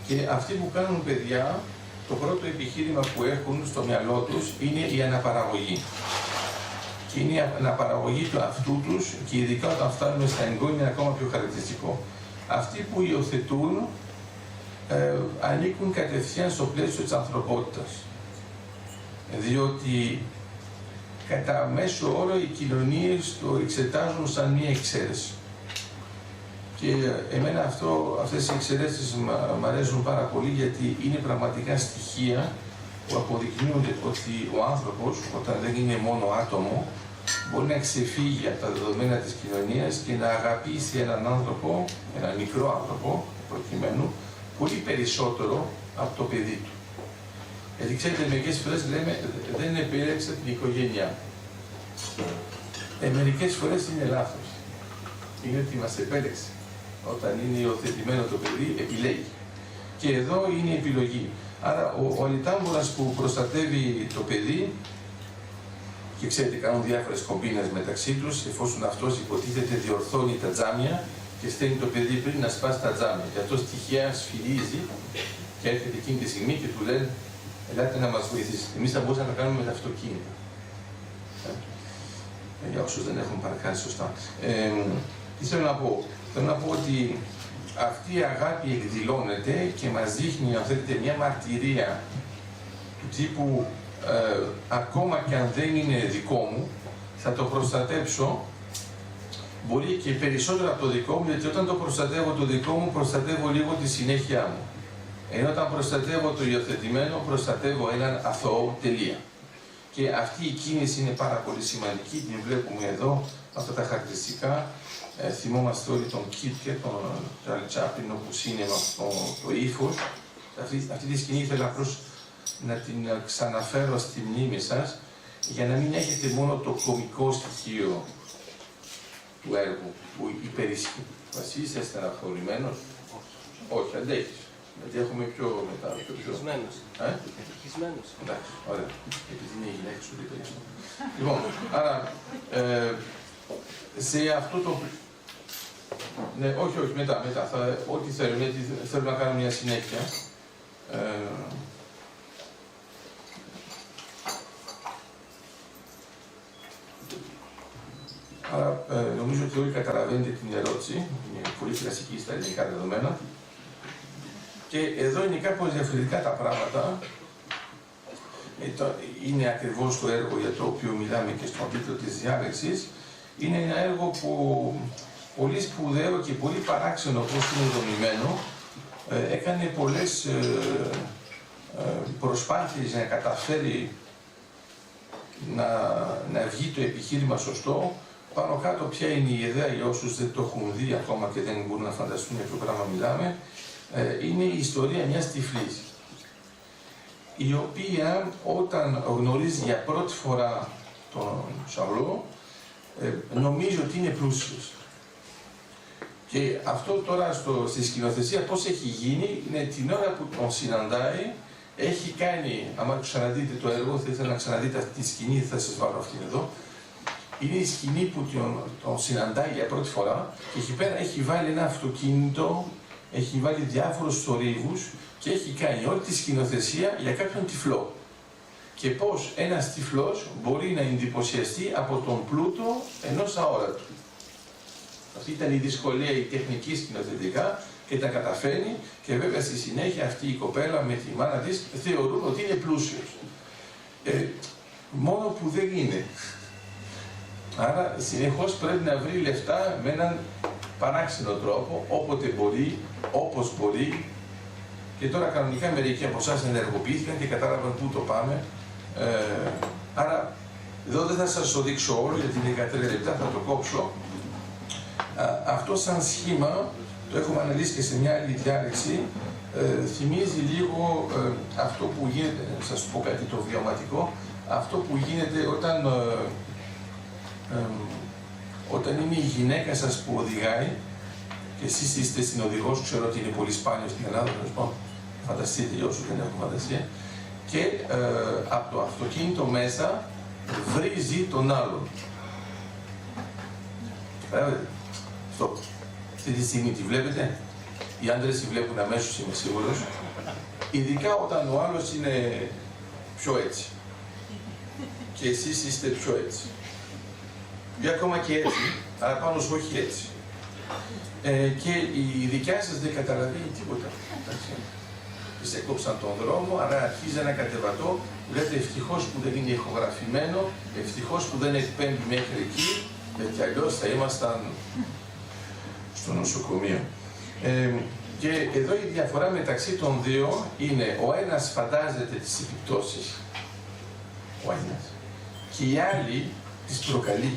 Και αυτοί που κάνουν παιδιά, το πρώτο επιχείρημα που έχουν στο μυαλό τους είναι η αναπαραγωγή. Και είναι η αναπαραγωγή του αυτού τους και ειδικά όταν φτάνουμε στα εγγόνια είναι ακόμα πιο χαρακτηριστικό. Αυτοί που υιοθετούν ανήκουν κατευθείαν στο πλαίσιο της ανθρωπότητας. Διότι κατά μέσο όρο οι κοινωνίες το εξετάζουν σαν μία εξαίρεση. Και εμένα αυτές οι εξαιρέσεις μου αρέσουν πάρα πολύ γιατί είναι πραγματικά στοιχεία που αποδεικνύουν ότι ο άνθρωπος, όταν δεν είναι μόνο άτομο, μπορεί να ξεφύγει από τα δεδομένα της κοινωνίας και να αγαπήσει έναν άνθρωπο, έναν μικρό άνθρωπο, προκειμένου, πολύ περισσότερο από το παιδί του. Γιατί ξέρετε, μερικές φορές λέμε δεν επέλεξα την οικογένειά. Μερικές φορές είναι λάθος. Είναι ότι μας επέλεξε. Όταν είναι υιοθετημένο το παιδί, επιλέγει. Και εδώ είναι η επιλογή. Άρα ο αλυτάμπορας που προστατεύει το παιδί, και ξέρετε κάνουν διάφορες κομπίνες μεταξύ τους, εφόσον αυτός υποτίθεται διορθώνει τα τζάμια και στέλνει το παιδί πριν να σπάσει τα τζάμια. Και αυτός τυχαία σφυρίζει και έρχεται εκείνη τη στιγμή και του λένε ελάτε να μας βοηθήσετε. Εμείς θα μπορούσαμε να κάνουμε με τα αυτοκίνητα. Για όσους δεν έχουν παρακάσει σωστά. Τι θέλω να πω. Θέλω να πω ότι αυτή η αγάπη εκδηλώνεται και μας δείχνει, αν θέλετε, μια μαρτυρία του τύπου ακόμα και αν δεν είναι δικό μου, θα το προστατέψω, μπορεί και περισσότερο από το δικό μου, γιατί όταν το προστατεύω το δικό μου, προστατεύω λίγο τη συνέχεια μου. Ενώ όταν προστατεύω το υιοθετημένο, προστατεύω έναν αθώο, τελεία. Και αυτή η κίνηση είναι πάρα πολύ σημαντική, την βλέπουμε εδώ, αυτά τα χαρακτηριστικά. Θυμόμαστε όλοι τον Κιτ και τον Τσάρλι Τσάπλιν, όπου είναι το ύφος. Αυτή τη σκηνή ήθελα απλώς να την ξαναφέρω στη μνήμη σας, για να μην έχετε μόνο το κωμικό στοιχείο του έργου που υπερισχύει. Βασίλης, είσαι στεναχωρημένος? Όχι, αντέχεις. Γιατί έχουμε πιο μετά. Ευτυχισμένος. Ευτυχισμένος. Εντάξει, ωραία. Επειδή είναι η γυναίκα σου, δείτε. Λοιπόν, άρα, σε αυτό το... Ναι, όχι, μετά. Ό,τι θέλω, γιατί θέλω να κάνω μια συνέχεια. Άρα, νομίζω ότι όλοι καταλαβαίνετε την ερώτηση, είναι πολύ κλασική στα ελληνικά δεδομένα. Και εδώ είναι κάπως διαφορετικά τα πράγματα. Είναι ακριβώς το έργο για το οποίο μιλάμε και στον τίτλο της διάλεξης. Είναι ένα έργο που πολύ σπουδαίο και πολύ παράξενο όπως είναι δομημένο. Έκανε πολλές προσπάθειες για να καταφέρει να βγει το επιχείρημα σωστό. Πάνω κάτω ποια είναι η ιδέα για όσους δεν το έχουν δει ακόμα και δεν μπορούν να φανταστούν για ποιο πράγμα μιλάμε. Είναι η ιστορία μιας τυφλής, η οποία όταν γνωρίζει για πρώτη φορά τον Σαρλό, νομίζει ότι είναι πλούσιος. Και αυτό τώρα στη σκηνοθεσία πώς έχει γίνει, είναι την ώρα που τον συναντάει, έχει κάνει, άμα ξαναδείτε το έργο, θα ήθελα να ξαναδείτε αυτή τη σκηνή, θα σας βάλω αυτήν εδώ. Είναι η σκηνή που τον συναντάει για πρώτη φορά και εκεί πέρα έχει βάλει ένα αυτοκίνητο, έχει βάλει διάφορους θορύβους και έχει κάνει όλη τη σκηνοθεσία για κάποιον τυφλό. Και πώς ένας τυφλός μπορεί να εντυπωσιαστεί από τον πλούτο ενός αόρατου. Αυτή ήταν η δυσκολία, η τεχνική σκηνοθετικά και τα καταφέρνει και βέβαια στη συνέχεια αυτή η κοπέλα με τη μάνα της θεωρούν ότι είναι πλούσιος. Μόνο που δεν είναι. Άρα συνεχώς πρέπει να βρει λεφτά με έναν παράξενο τρόπο, όποτε μπορεί, όπως μπορεί. Και τώρα κανονικά μερικοί από εσάς ενεργοποιήθηκαν και κατάλαβαν πού το πάμε. Άρα εδώ δεν θα σας το δείξω όλο γιατί είναι 13 λεπτά, θα το κόψω. Αυτό σαν σχήμα, το έχουμε αναλύσει και σε μια άλλη διάλεξη, θυμίζει λίγο αυτό που γίνεται, να σας πω κάτι το βιωματικό, αυτό που γίνεται όταν είναι η γυναίκα σας που οδηγάει και εσείς είστε συνοδηγός, ξέρω ότι είναι πολύ σπάνιο στην Ελλάδα, λοιπόν, φανταστείτε όσους δεν έχουν φαντασία, και από το αυτοκίνητο μέσα βρίζει τον άλλον. Αυτό. Αυτή τη στιγμή τη βλέπετε, οι άντρες τη βλέπουν αμέσως, είμαι σίγουρος, ειδικά όταν ο άλλος είναι πιο έτσι και εσείς είστε πιο έτσι. Ή ακόμα και έτσι, αλλά πάνω σου όχι έτσι. Και η δικιά σας δεν καταλαβαίνει τίποτα. Της έκοψαν τον δρόμο, άρα αρχίζει ένα κατεβατό, λέτε ευτυχώς που δεν είναι ηχογραφημένο, ευτυχώς που δεν εκπέμπει μέχρι εκεί, γιατί αλλιώς θα ήμασταν στο νοσοκομείο. Και εδώ η διαφορά μεταξύ των δύο είναι ο ένας φαντάζεται τις επιπτώσεις, ο ένας, και η άλλη τις προκαλεί.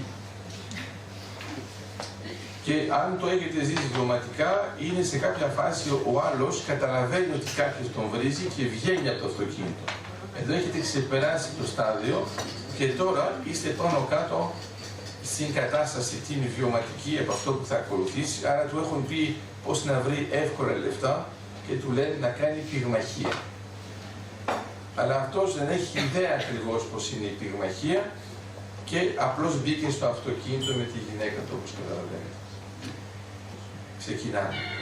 Και αν το έχετε ζήσει βιωματικά, είναι σε κάποια φάση ο άλλος καταλαβαίνει ότι κάποιος τον βρίζει και βγαίνει από το αυτοκίνητο. Εδώ έχετε ξεπεράσει το στάδιο και τώρα είστε πάνω κάτω στην κατάσταση την βιωματική από αυτό που θα ακολουθήσει. Άρα του έχουν πει πώς να βρει εύκολα λεφτά και του λένε να κάνει πυγμαχία. Αλλά αυτός δεν έχει ιδέα ακριβώς πώς είναι η πυγμαχία και απλώς μπήκε στο αυτοκίνητο με τη γυναίκα του, όπως καταλαβαίνετε. Ξεκινάμε.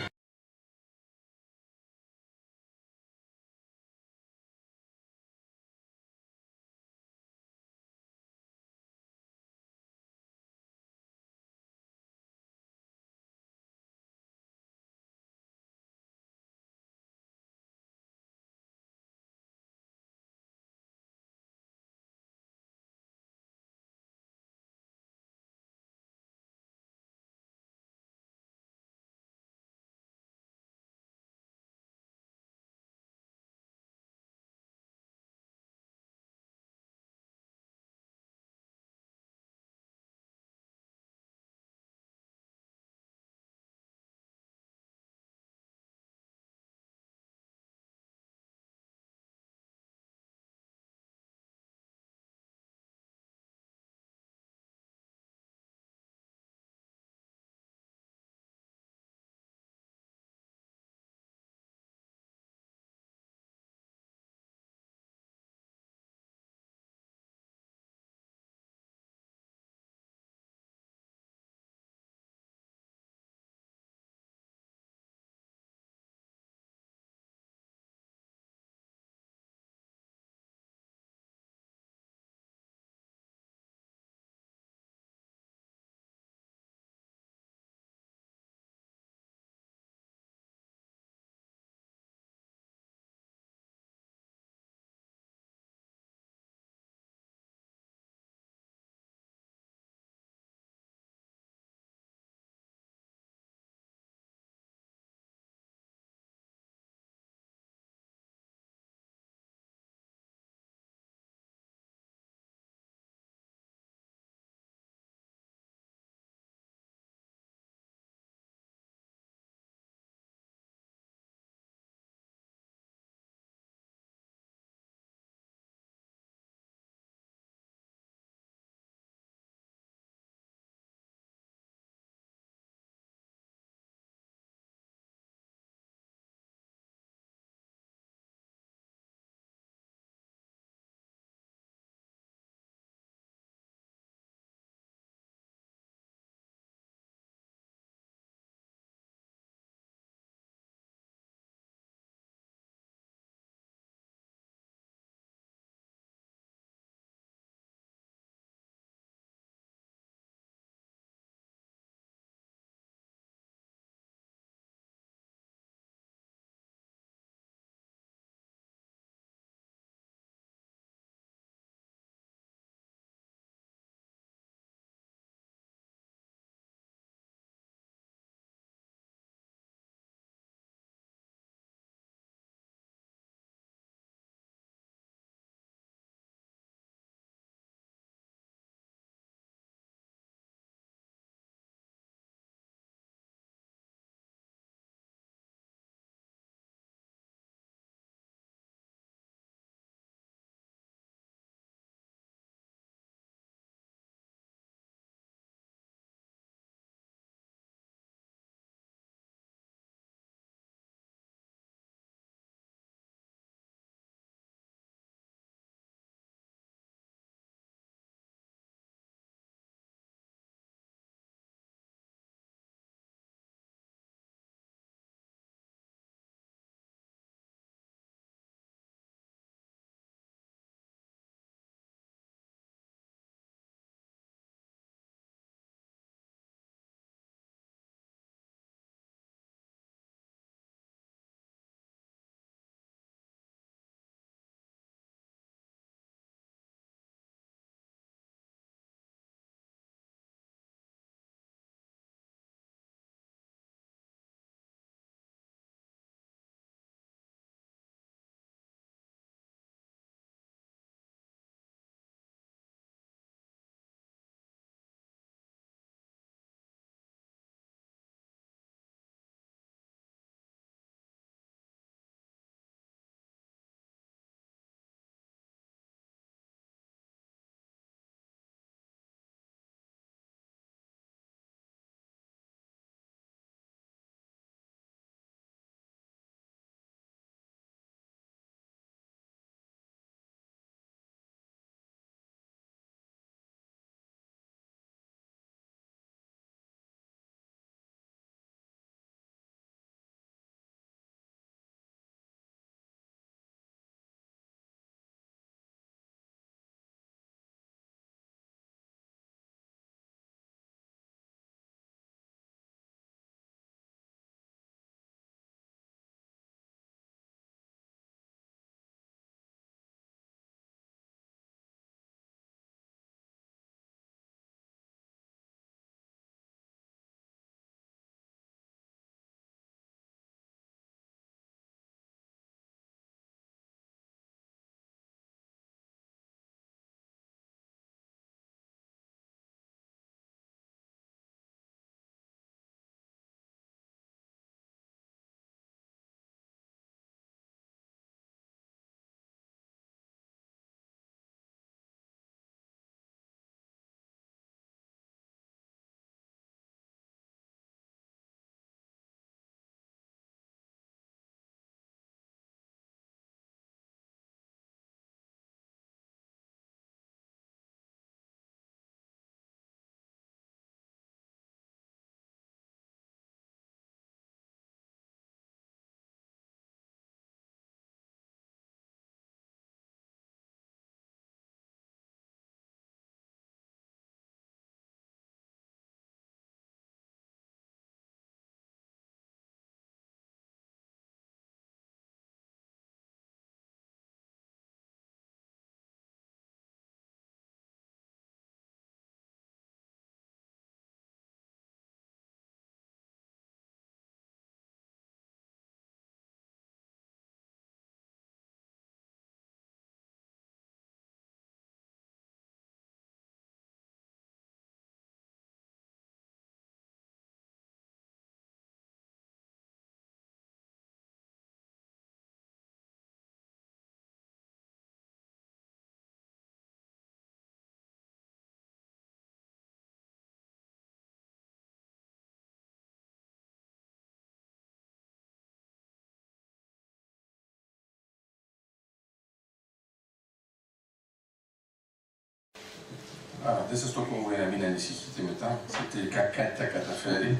Δεν σας το πω για να μην ανησυχείτε μετά, σε τελικά κάτι θα καταφέρει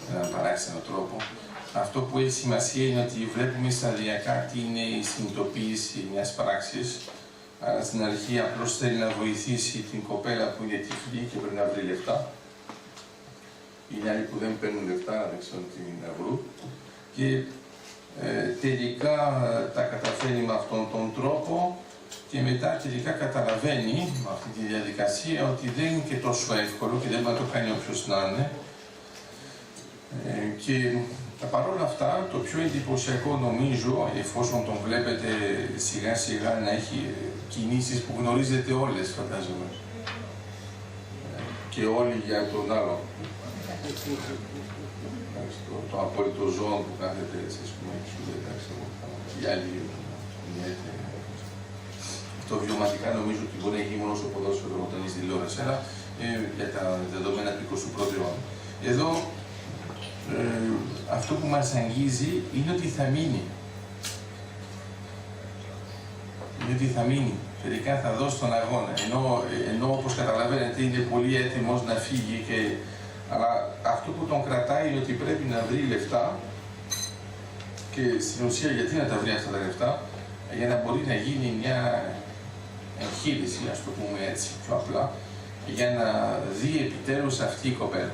με έναν παράξενο τρόπο. Αυτό που έχει σημασία είναι ότι βλέπουμε σταδιακά τι είναι η συνειδητοποίηση μιας πράξης. Άρα στην αρχή απλώς θέλει να βοηθήσει την κοπέλα που είναι τυφλή και πρέπει να βρει λεφτά. Είναι άλλοι που δεν παίρνουν λεφτά, δεν ξέρουν τι να βρουν. Και τελικά τα καταφέρνει με αυτόν τον τρόπο και μετά τελικά καταλαβαίνει με αυτή τη διαδικασία ότι δεν είναι και τόσο εύκολο και δεν μπορεί να το κάνει όποιος να είναι. Και παρόλα αυτά, το πιο εντυπωσιακό νομίζω, εφόσον τον βλέπετε σιγά σιγά να έχει κινήσεις που γνωρίζετε όλες, φαντάζομαι. Και όλοι για τον άλλο. Το απόλυτο ζώο που κάθεται, ας πούμε, σου λέει, εντάξει, οι άλλοι, το βιωματικά νομίζω ότι μπορεί να γίνει μόνο στο ποδόσφαιρο όταν είσαι τηλεόραση, αλλά για τα δεδομένα του 21ου αιώνα. Εδώ, αυτό που μας αγγίζει είναι ότι θα μείνει. Είναι ότι θα μείνει. Τελικά θα δώσει τον αγώνα. Ενώ όπως καταλαβαίνετε είναι πολύ έτοιμος να φύγει αλλά αυτό που τον κρατάει είναι ότι πρέπει να βρει λεφτά και στην ουσία γιατί να τα βρει αυτά τα λεφτά, για να μπορεί να γίνει μια εγχείρηση, ας το πούμε έτσι πιο απλά, για να δει επιτέλους αυτή η κοπέλα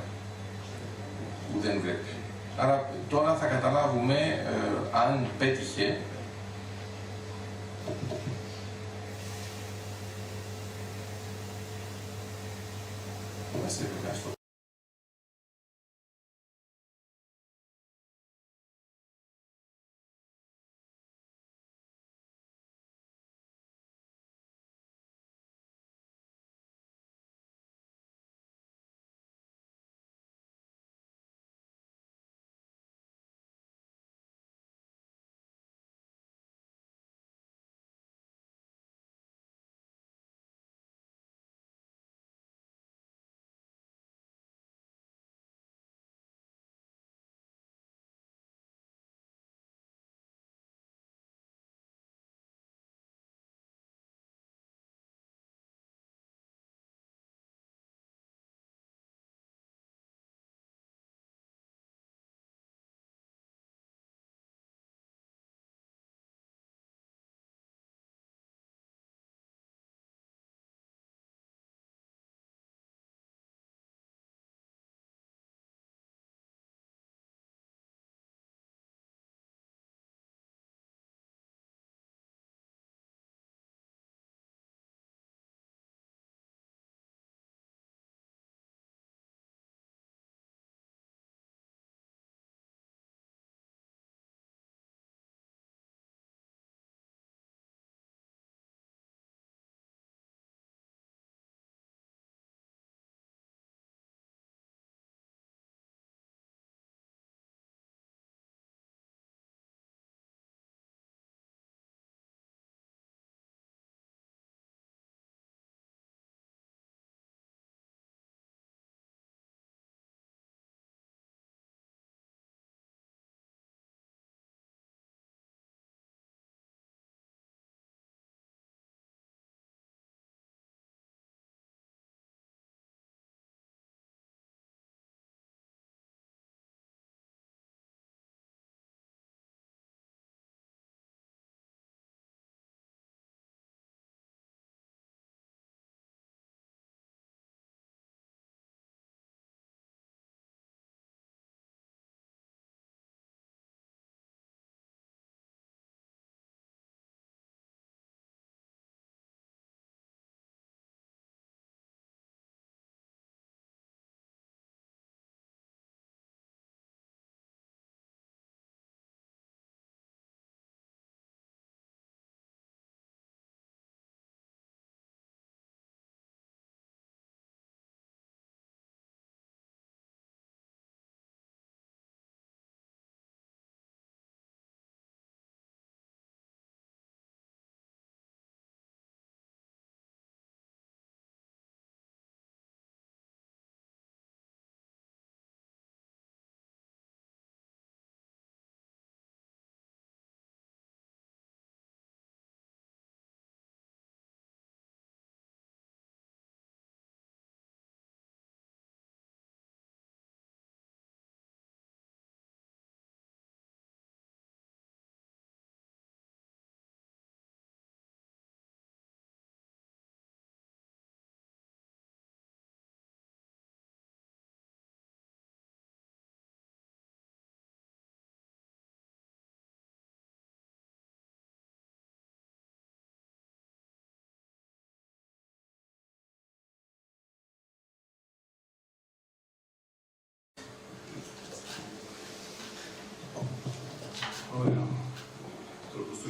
που δεν βλέπει. Άρα τώρα θα καταλάβουμε αν πέτυχε είμαστε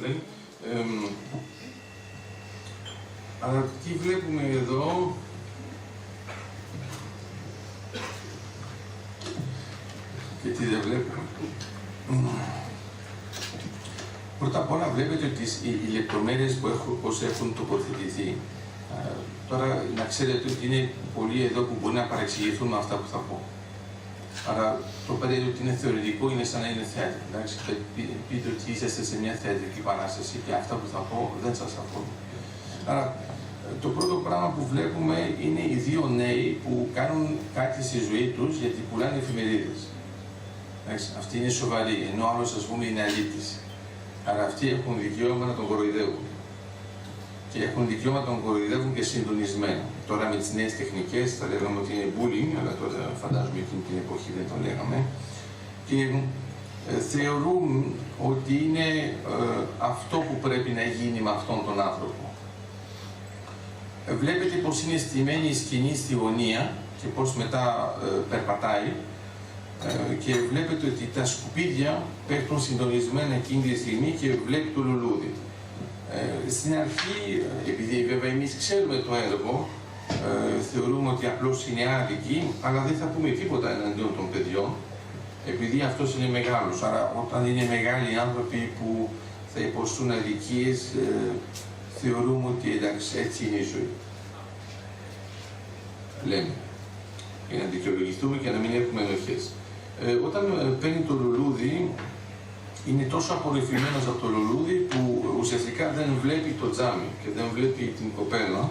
λένε. Αλλά τι βλέπουμε εδώ, και τι δεν βλέπουμε. Πρώτα απ' όλα βλέπετε ότι οι λεπτομέρειες πώς έχουν τοποθετηθεί. Τώρα να ξέρετε ότι είναι πολλοί εδώ που μπορεί να παρεξηγηθούν με αυτά που θα πω. Άρα το πέρα ότι είναι θεωρητικό είναι σαν να είναι θέατρο. Εντάξει, θα πείτε ότι είσαστε σε μια θεατρική παράσταση και αυτά που θα πω δεν σας αφορούν. Άρα το πρώτο πράγμα που βλέπουμε είναι οι δύο νέοι που κάνουν κάτι στη ζωή τους γιατί πουλάνε εφημερίδες. Αυτοί είναι σοβαροί, ενώ ο άλλος, ας πούμε, είναι αλήτης. Άρα αυτοί έχουν δικαίωμα να τον κοροϊδεύουν. Και έχουν δικαίωμα να τον κοροϊδεύουν και συντονισμένα. Τώρα με τις νέες τεχνικές θα λέγαμε ότι είναι bullying, αλλά τώρα φαντάζομαι εκείνη την εποχή δεν το λέγαμε. Και θεωρούν ότι είναι αυτό που πρέπει να γίνει με αυτόν τον άνθρωπο. Βλέπετε πως είναι στημένη η σκηνή στη γωνία και πως μετά περπατάει. Και βλέπετε ότι τα σκουπίδια πέφτουν συντονισμένα εκείνη τη στιγμή και βλέπει το λουλούδι. Στην αρχή, επειδή βέβαια εμείς ξέρουμε το έργο, θεωρούμε ότι απλώς είναι άδικοι, αλλά δεν θα πούμε τίποτα εναντίον των παιδιών, επειδή αυτός είναι μεγάλος. Άρα όταν είναι μεγάλοι άνθρωποι που θα υποστούν αδικίες, θεωρούμε ότι εντάξει, έτσι είναι η ζωή. Λέμε, για να δικαιολογηθούμε και να μην έχουμε ενοχές. Όταν παίρνει το λουλούδι, είναι τόσο απορριφημένος από το λουλούδι που ουσιαστικά δεν βλέπει το τζάμι και δεν βλέπει την κοπέλα,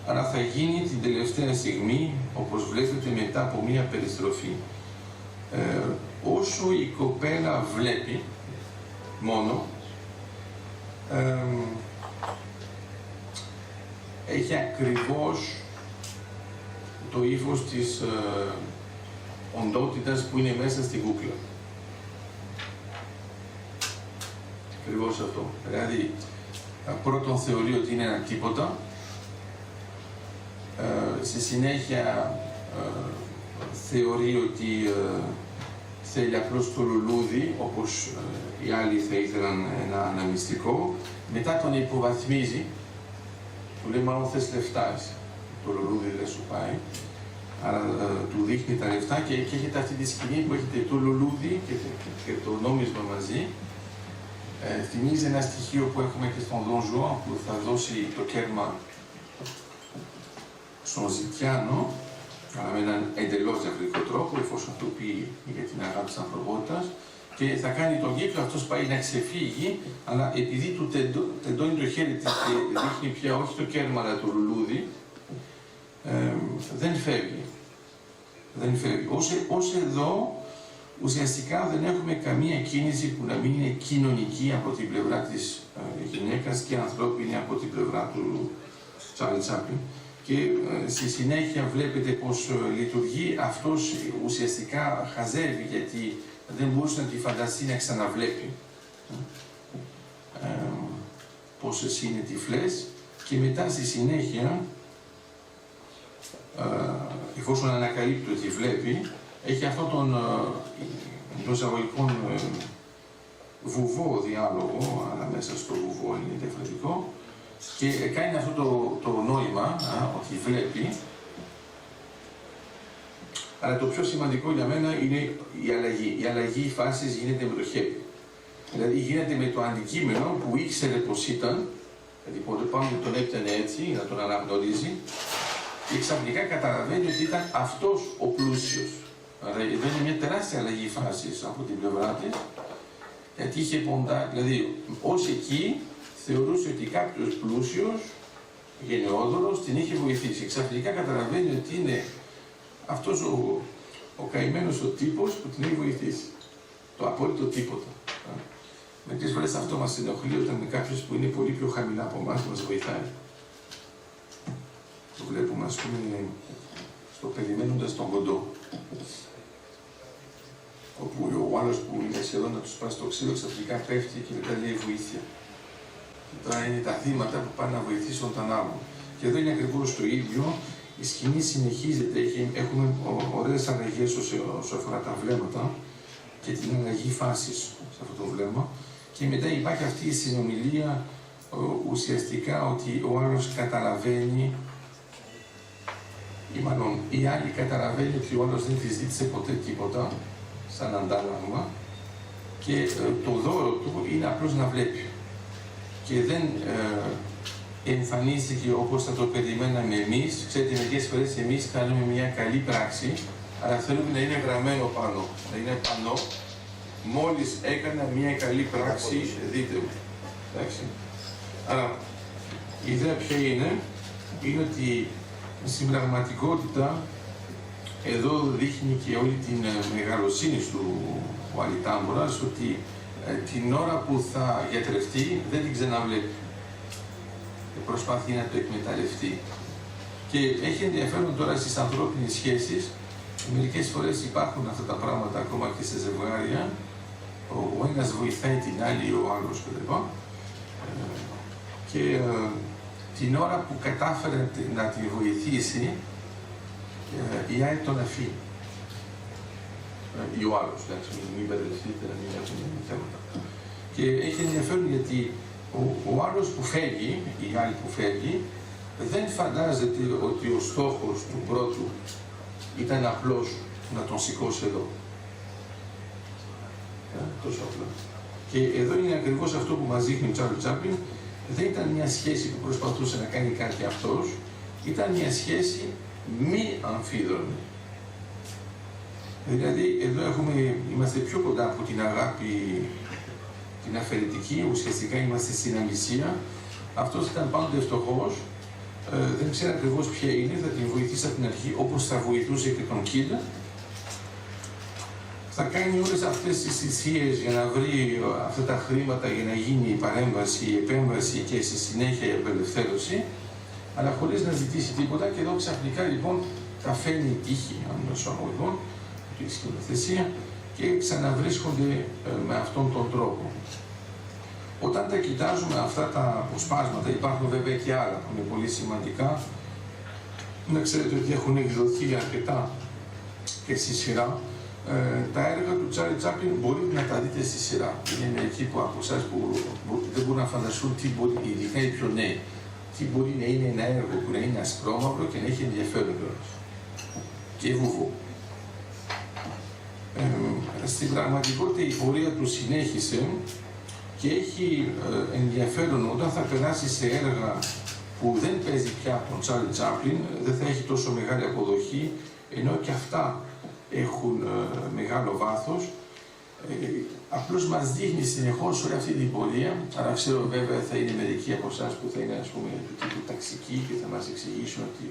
άρα θα γίνει την τελευταία στιγμή, όπως βλέπετε, μετά από μία περιστροφή. Όσο η κοπέλα βλέπει μόνο, έχει ακριβώς το ύφος της οντότητας που είναι μέσα στην κούκλα. Ακριβώς αυτό. Δηλαδή, πρώτον θεωρεί ότι είναι ένα τίποτα, στη συνέχεια θεωρεί ότι θέλει απλώς το λουλούδι, όπως οι άλλοι θα ήθελαν ένα αναμυστικό, μετά τον υποβαθμίζει, του λέει μάλλον θες λεφτά, το λουλούδι δεν σου πάει, άρα του δείχνει τα λεφτά και έχετε αυτή τη σκηνή που έχετε το λουλούδι και το νόμισμα μαζί. Θυμίζει ένα στοιχείο που έχουμε και στον Δον Ζουάν που θα δώσει το κέρμα στον Ζητιάνο, αλλά με έναν εντελώς διαφορετικό τρόπο, εφόσον το πει για την αγάπη της ανθρωπότητας, και θα κάνει τον κύκλο, αυτός πάει να ξεφύγει, αλλά επειδή του τεντώνει το χέρι της και δείχνει πια όχι το κέρμα αλλά το λουλούδι, δεν φεύγει. Δεν φεύγει. Ως εδώ, ουσιαστικά δεν έχουμε καμία κίνηση που να μην είναι κοινωνική από την πλευρά της γυναίκας και ανθρώπινη από την πλευρά του Τσάρλι Τσάπλιν. Και στη συνέχεια βλέπετε πως λειτουργεί, αυτός ουσιαστικά χαζεύει γιατί δεν μπορούσε να τη φανταστεί να ξαναβλέπει πόσες είναι τυφλές και μετά στη συνέχεια, εφόσον ανακαλύπτει ότι βλέπει, έχει αυτόν τον εντός εισαγωγικών βουβό διάλογο, αλλά μέσα στο βουβό είναι διαφορετικό, και κάνει αυτό το νόημα ότι βλέπει. Αλλά το πιο σημαντικό για μένα είναι η αλλαγή. Η αλλαγή φάσης γίνεται με το χέρι. Δηλαδή γίνεται με το αντικείμενο που ήξερε πως ήταν, δηλαδή πότε πάνω τον έπαιρνε έτσι, να τον αναγνωρίζει, και ξαφνικά καταλαβαίνει ότι ήταν αυτός ο πλούσιος. Άρα εδώ είναι μια τεράστια αλλαγή φάσης από την πλευρά της, γιατί είχε ποντά, δηλαδή ως εκεί θεωρούσε ότι κάποιος πλούσιος, γενναιόδωρος, την είχε βοηθήσει. Ξαφνικά καταλαβαίνει ότι είναι αυτός ο καημένος ο τύπος που την έχει βοηθήσει. Το απόλυτο τίποτα. Μερικές φορές αυτό μας ενοχλεί όταν είναι κάποιος που είναι πολύ πιο χαμηλά από εμάς μας βοηθάει. Το βλέπουμε, ας πούμε, στο περιμένοντας τον κοντό. Όπου ο άλλος που είναι σχεδόν να του σπάσει το ξύλο ξαφνικά πέφτει και μετά λέει βοήθεια. Τώρα είναι τα θύματα που πάνε να βοηθήσουν τον άλλον. Και εδώ είναι ακριβώς το ίδιο. Η σκηνή συνεχίζεται, έχουμε ωραίες αλλαγές όσο αφορά τα βλέμματα και την αλλαγή φάσης σε αυτό το βλέμμα. Και μετά υπάρχει αυτή η συνομιλία ουσιαστικά ότι ο άλλος καταλαβαίνει, ή μάλλον η άλλη καταλαβαίνει ότι ο άλλος δεν της ζήτησε ποτέ τίποτα, σαν αντάλλαγμα, και το δώρο του είναι απλώς να βλέπει. Και δεν εμφανίστηκε όπως θα το περιμέναμε εμείς. Ξέρετε, μερικές φορές εμείς κάνουμε μια καλή πράξη, αλλά θέλουμε να είναι γραμμένο πάνω. Να είναι πάνω, μόλις έκανα μια καλή πράξη, δείτε μου. Εντάξει. Άρα, η ιδέα ποια είναι ότι στην πραγματικότητα εδώ δείχνει και όλη την μεγαλοσύνη του ο Αλιτάμπορας, ότι την ώρα που θα γιατρευτεί δεν την ξαναβλέπει. Προσπαθεί να το εκμεταλλευτεί. Και έχει ενδιαφέρον τώρα στις ανθρώπινες σχέσεις. Μερικές φορές υπάρχουν αυτά τα πράγματα ακόμα και σε ζευγάρια. Ο ένας βοηθάει την άλλη, ο άλλος κλπ. Και την ώρα που κατάφερε να τη βοηθήσει, η άλλη τον αφήνει. Ή ο άλλος, εντάξει, μην μπερδευτείτε, να μην έχουμε θέματα. Και έχει ενδιαφέρον γιατί ο άλλος που φεύγει, η άλλη που φεύγει, δεν φαντάζεται ότι ο στόχος του πρώτου ήταν απλώς να τον σηκώσει εδώ. Τόσο απλά. Και εδώ είναι ακριβώς αυτό που μας δείχνει ο Τσάρλι Τσάπλιν. Δεν ήταν μια σχέση που προσπαθούσε να κάνει κάτι αυτός, ήταν μια σχέση μη αμφίδρομη. Δηλαδή, εδώ είμαστε πιο κοντά από την αγάπη, την αφαιρετική, ουσιαστικά είμαστε στην αμυσία. Αυτός ήταν πάντοτε φτωχός, δεν ξέρει ακριβώς ποια είναι, θα την βοηθήσει από την αρχή, όπως θα βοηθούσε και τον Κίλ. Θα κάνει όλες αυτές τις θυσίες για να βρει αυτά τα χρήματα για να γίνει η παρέμβαση, η επέμβαση και στη συνέχεια η απελευθέρωση, αλλά χωρίς να ζητήσει τίποτα. Και εδώ ξαφνικά λοιπόν τα φέρνει η τύχη, αν εισαγωγικών, τη σκηνοθεσία, και ξαναβρίσκονται με αυτόν τον τρόπο. Όταν τα κοιτάζουμε αυτά τα αποσπάσματα, υπάρχουν βέβαια και άλλα που είναι πολύ σημαντικά. Να ξέρετε ότι έχουν εκδοθεί αρκετά και στη σειρά. Τα έργα του Τσάρλι Τσάπλιν μπορείτε να τα δείτε στη σειρά. Είναι μερικοί από εσάς που δεν μπορούν να φανταστούν τι μπορεί, ειδικά οι πιο νέοι, τι μπορεί να είναι ένα έργο που να είναι ασπρόμαυρο και να έχει ενδιαφέρον κιόλας. Και βουβού. Στην πραγματικότητα η πορεία του συνέχισε και έχει ενδιαφέρον όταν θα περάσει σε έργα που δεν παίζει πια από τον Τσάρλι Τσάπλιν, δεν θα έχει τόσο μεγάλη αποδοχή, ενώ και αυτά έχουν μεγάλο βάθος. Απλώς μας δείχνει συνεχώς όλη αυτή την πορεία, αλλά ξέρω βέβαια θα είναι μερικοί από εσάς που θα είναι, ας πούμε, του τύπου ταξικοί και θα μας εξηγήσουν ότι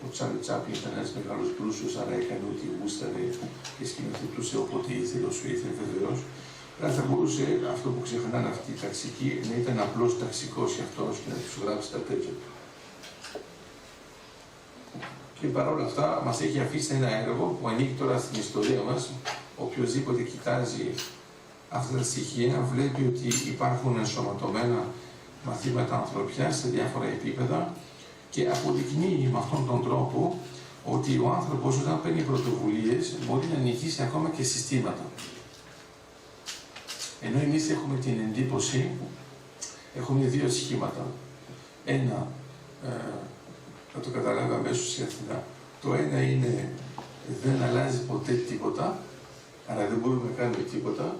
ο Τσάρλι Τσάπλιν ήταν ένας μεγάλος πλούσιος, άρα έκανε ό,τι γούσταρε και σκηνοθετούσε όποτε ήθελε, όσο ήθελε βεβαίως. Αλλά θα μπορούσε αυτό που ξεχνάνε αυτοί οι ταξικοί να ήταν απλώς ταξικός και αυτός και να τους γράψει τα τέτοια του. Και παρόλα αυτά μας έχει αφήσει ένα έργο που ανήκει τώρα στην ιστορία μας. Οποιοςδήποτε κοιτάζει αυτά τα στοιχεία βλέπει ότι υπάρχουν ενσωματωμένα μαθήματα ανθρωπιάς σε διάφορα επίπεδα και αποδεικνύει με αυτόν τον τρόπο ότι ο άνθρωπος όταν παίρνει πρωτοβουλίες μπορεί να νικήσει ακόμα και συστήματα. Ενώ εμείς έχουμε την εντύπωση, έχουμε δύο σχήματα. Ένα, θα το καταλάβω αμέσως σχετικά. Το ένα είναι δεν αλλάζει ποτέ τίποτα, αλλά δεν μπορούμε να κάνουμε τίποτα.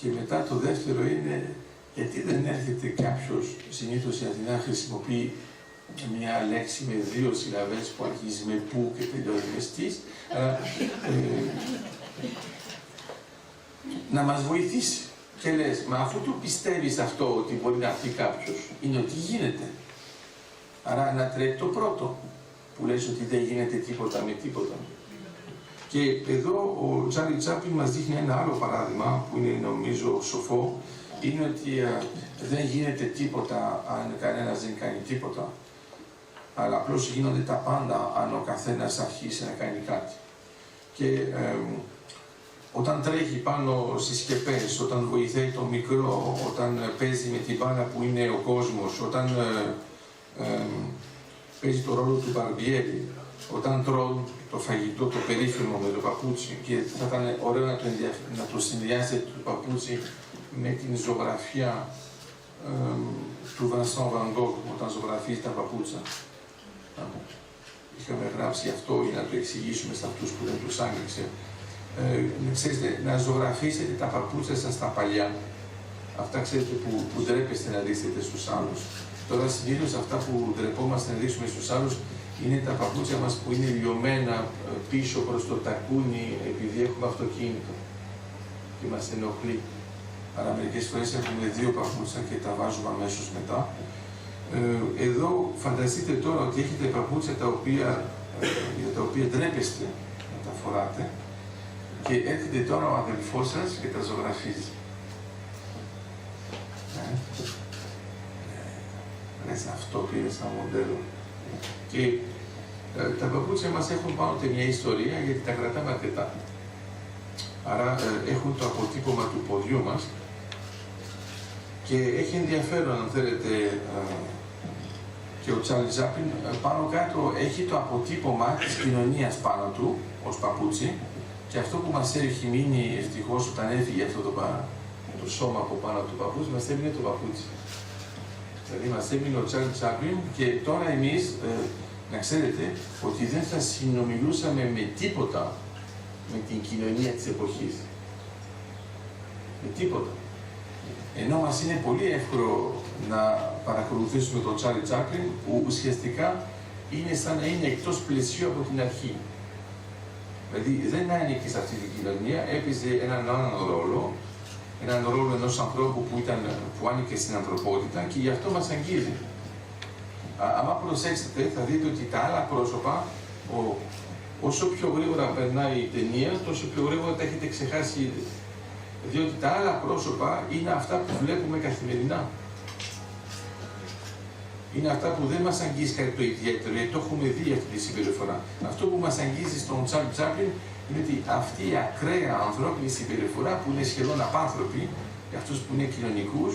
Και μετά το δεύτερο είναι γιατί δεν έρχεται κάποιος, συνήθως η Αθηνά χρησιμοποιεί μια λέξη με δύο συλλαβές που αρχίζει με που και τελειώνει με στις, αλλά να μας βοηθήσει. Και λες, μα αφού το πιστεύεις αυτό ότι μπορεί να έρθει κάποιος, είναι ότι γίνεται. Άρα ανατρέπει το πρώτο, που λες ότι δεν γίνεται τίποτα με τίποτα. Και εδώ ο Τσάρλι Τσάπλιν μας δείχνει ένα άλλο παράδειγμα, που είναι νομίζω σοφό, είναι ότι δεν γίνεται τίποτα αν κανένας δεν κάνει τίποτα. Αλλά απλώς γίνονται τα πάντα αν ο καθένας αρχίσει να κάνει κάτι. Και όταν τρέχει πάνω στις σκεπές, όταν βοηθάει το μικρό, όταν παίζει με την μπάλα που είναι ο κόσμος, όταν παίζει το ρόλο του μπαρμπιέρι, όταν τρώνε το φαγητό, το περίφημο με το παπούτσι, και θα ήταν ωραίο να το συνδυάσετε το παπούτσι με την ζωγραφιά του Vincent van Gogh όταν ζωγραφίζει τα παπούτσα. Είχαμε γράψει αυτό για να το εξηγήσουμε σε αυτούς που δεν τους άγγιξε. Ξέρετε, να ζωγραφίσετε τα παπούτσα σας στα παλιά. Αυτά ξέρετε που ντρέπεστε να δείξετε στους άλλους. Τώρα συνήθως αυτά που ντρεπόμαστε να δείξουμε στους άλλους είναι τα παπούτσια μας που είναι λιωμένα πίσω προς το τακούνι επειδή έχουμε αυτοκίνητο και μας ενοχλεί. Άρα μερικές φορές έχουμε 2 παπούτσα και τα βάζουμε αμέσως μετά. Εδώ φανταστείτε τώρα ότι έχετε παπούτσια για τα οποία ντρέπεστε να τα φοράτε και έρχεται τώρα ο αδελφός σας και τα ζωγραφίζει. Λες αυτό πήρε σαν μοντέλο. Και τα παπούτσια μας έχουν πάνω μια ιστορία γιατί τα κρατάμε αρκετά. Άρα έχουν το αποτύπωμα του ποδιού μας και έχει ενδιαφέρον αν θέλετε και ο Τσάρλι Τσάπλιν πάνω κάτω έχει το αποτύπωμα της κοινωνίας πάνω του ως παπούτσι και αυτό που μας έχει μείνει ευτυχώς όταν έφυγε αυτό το σώμα από πάνω του παπούτσι μας έμεινε το παπούτσι. Δηλαδή μας έμεινε ο Τσάρλι Τσάπλιν και τώρα εμείς να ξέρετε ότι δεν θα συνομιλούσαμε με τίποτα με την κοινωνία της εποχής. Με τίποτα. Ενώ μας είναι πολύ εύκολο να παρακολουθήσουμε τον Τσάρλι Τσάπλιν που ουσιαστικά είναι σαν να είναι εκτός πλαισίου από την αρχή. Δηλαδή δεν άνοιγε σε αυτή την κοινωνία, έπαιζε έναν άλλον ρόλο, έναν ρόλο ενός ανθρώπου που άνοιγε στην ανθρωπότητα και γι' αυτό μας αγγίζει. Αν προσέξετε θα δείτε ότι τα άλλα πρόσωπα, όσο πιο γρήγορα περνάει η ταινία, τόσο πιο γρήγορα τα έχετε ξεχάσει ήδη. Διότι τα άλλα πρόσωπα είναι αυτά που βλέπουμε καθημερινά. Είναι αυτά που δεν μας αγγίζει κάτι το ιδιαίτερο, γιατί το έχουμε δει αυτή τη συμπεριφορά. Αυτό που μας αγγίζει στον Τσάρλι Τσάπλιν είναι ότι αυτή η ακραία ανθρώπινη συμπεριφορά που είναι σχεδόν απάνθρωπη, για αυτούς που είναι κοινωνικούς,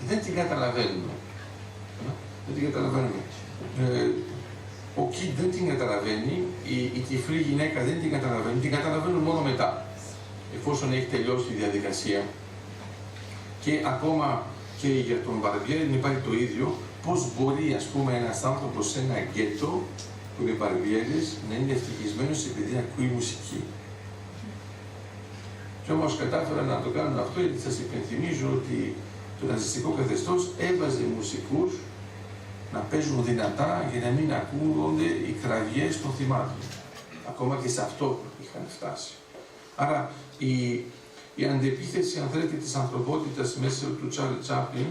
δεν την καταλαβαίνουμε. Δεν την καταλαβαίνουμε. Ο Κιντ δεν την καταλαβαίνει, η τυφλή γυναίκα δεν την καταλαβαίνει, την καταλαβαίνουν μόνο μετά, εφόσον έχει τελειώσει τη διαδικασία. Και ακόμα και για τον Μπαρμπιέρι υπάρχει το ίδιο, πώς μπορεί ας πούμε ένας άνθρωπος σε ένα γκέτο που είναι Μπαρμπιέρης να είναι ευτυχισμένος επειδή ακούει μουσική. Και όμως κατάφεραν να το κάνουν αυτό γιατί σας υπενθυμίζω ότι το ναζιστικό καθεστώς έβαζε μουσικούς να παίζουν δυνατά για να μην ακούγονται οι κραυγές των θυμάτων. Ακόμα και σε αυτό είχαν φτάσει. Άρα η αντεπίθεση, αν θέλετε, της ανθρωπότητας μέσα του Τσάρλι Τσάπλιν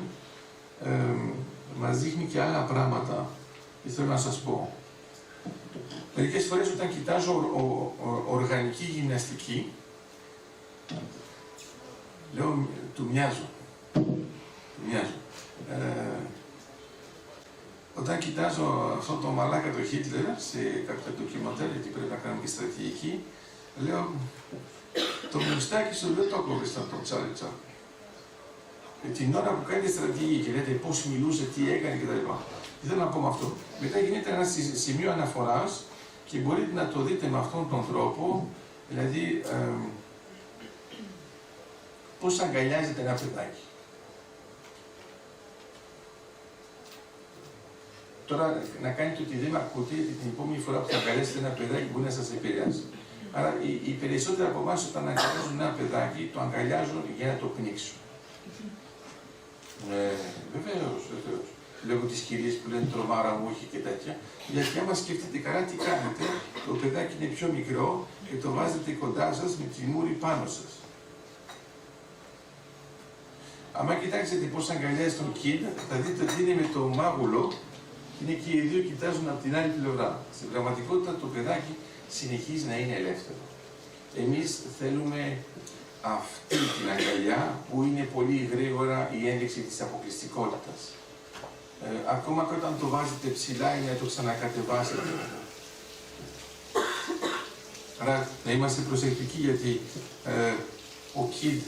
μας δείχνει και άλλα πράγματα και θέλω να σας πω. Μερικές φορές όταν κοιτάζω οργανική γυμναστική, λέω του μοιάζω. Όταν κοιτάζω αυτό το μαλάκα το Χίτλερ σε κάποια ντοκιμαντέρ, γιατί πρέπει να κάνουμε και στρατηγική, λέω το μουστάκι σου δεν το κόβεις από τον Τσάρλι Τσάπλιν. Την ώρα που κάνει στρατηγική και λέτε πώς μιλούσε, τι έκανε κτλ. Δεν θέλω να πω με αυτό. Μετά γίνεται ένα σημείο αναφοράς και μπορείτε να το δείτε με αυτόν τον τρόπο, δηλαδή πώς αγκαλιάζεται ένα παιδάκι. Τώρα να κάνετε ότι δεν με ακούτε, γιατί την επόμενη φορά που θα αγκαλιάσετε ένα παιδάκι μπορεί να σας επηρεάσει. Άρα οι περισσότεροι από εμάς όταν αγκαλιάζουν ένα παιδάκι, το αγκαλιάζουν για να το πνίξουν. Βεβαίως. Λόγω της κυρίας που λένε τρομάρα μου, όχι και τέτοια. Γιατί άμα σκεφτείτε καλά τι κάνετε, το παιδάκι είναι πιο μικρό και το βάζετε κοντά σας με τη μούρη πάνω σας. Άμα κοιτάξετε πώς αγκαλιάζει τον Κιντ, θα δείτε ότι είναι με το μάγουλο και είναι και οι δύο κοιτάζουν από την άλλη πλευρά. Στην πραγματικότητα το παιδάκι συνεχίζει να είναι ελεύθερο. Εμείς θέλουμε αυτή την αγκαλιά που είναι πολύ γρήγορα η ένδειξη της αποκλειστικότητας. Ακόμα και όταν το βάζετε ψηλά είναι να το ξανακατεβάσετε. Άρα να είμαστε προσεκτικοί γιατί ο Κιντ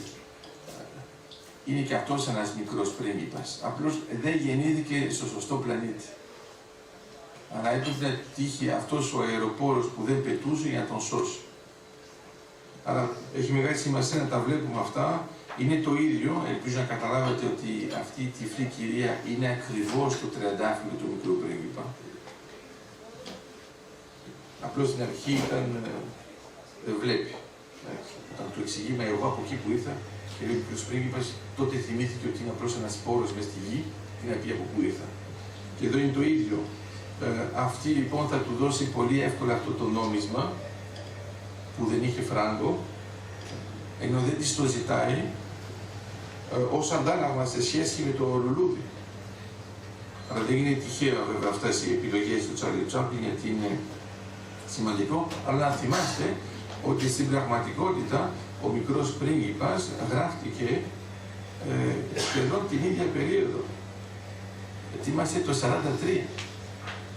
είναι και αυτός ένας μικρός πρίγκιπας. Απλώς δεν γεννήθηκε στο σωστό πλανήτη. Αλλά έπρεπε να τύχει αυτός ο αεροπόρος που δεν πετούσε για να τον σώσει. Άρα έχει μεγάλη σημασία να τα βλέπουμε αυτά, Είναι το ίδιο, ελπίζω να καταλάβετε ότι αυτή η τυφλή κυρία είναι ακριβώς το τριαντάφυλλο του μικρού πρίγκιπα. Απλώς στην αρχή δεν βλέπει. Όταν του εξηγεί, μα εγώ από εκεί που ήρθα, και λέει ο μικρός πρίγκιπας, τότε θυμήθηκε ότι είναι απλώς ένας σπόρος μες στη γη, τι να πει από πού ήρθα. Και εδώ είναι το ίδιο. Αυτή λοιπόν θα του δώσει πολύ εύκολα αυτό το νόμισμα, που δεν είχε φράγκο, ενώ δεν της το ζητάει, ως αντάλλαγμα σε σχέση με το λουλούδι. Αλλά δεν είναι τυχαίο βέβαια αυτές οι επιλογές του Τσάρλι Τσάπλιν, γιατί είναι σημαντικό, αλλά να θυμάστε ότι στην πραγματικότητα ο μικρός πρίγκιπας γράφτηκε σχεδόν την ίδια περίοδο. Γιατί είμαστε το 1943.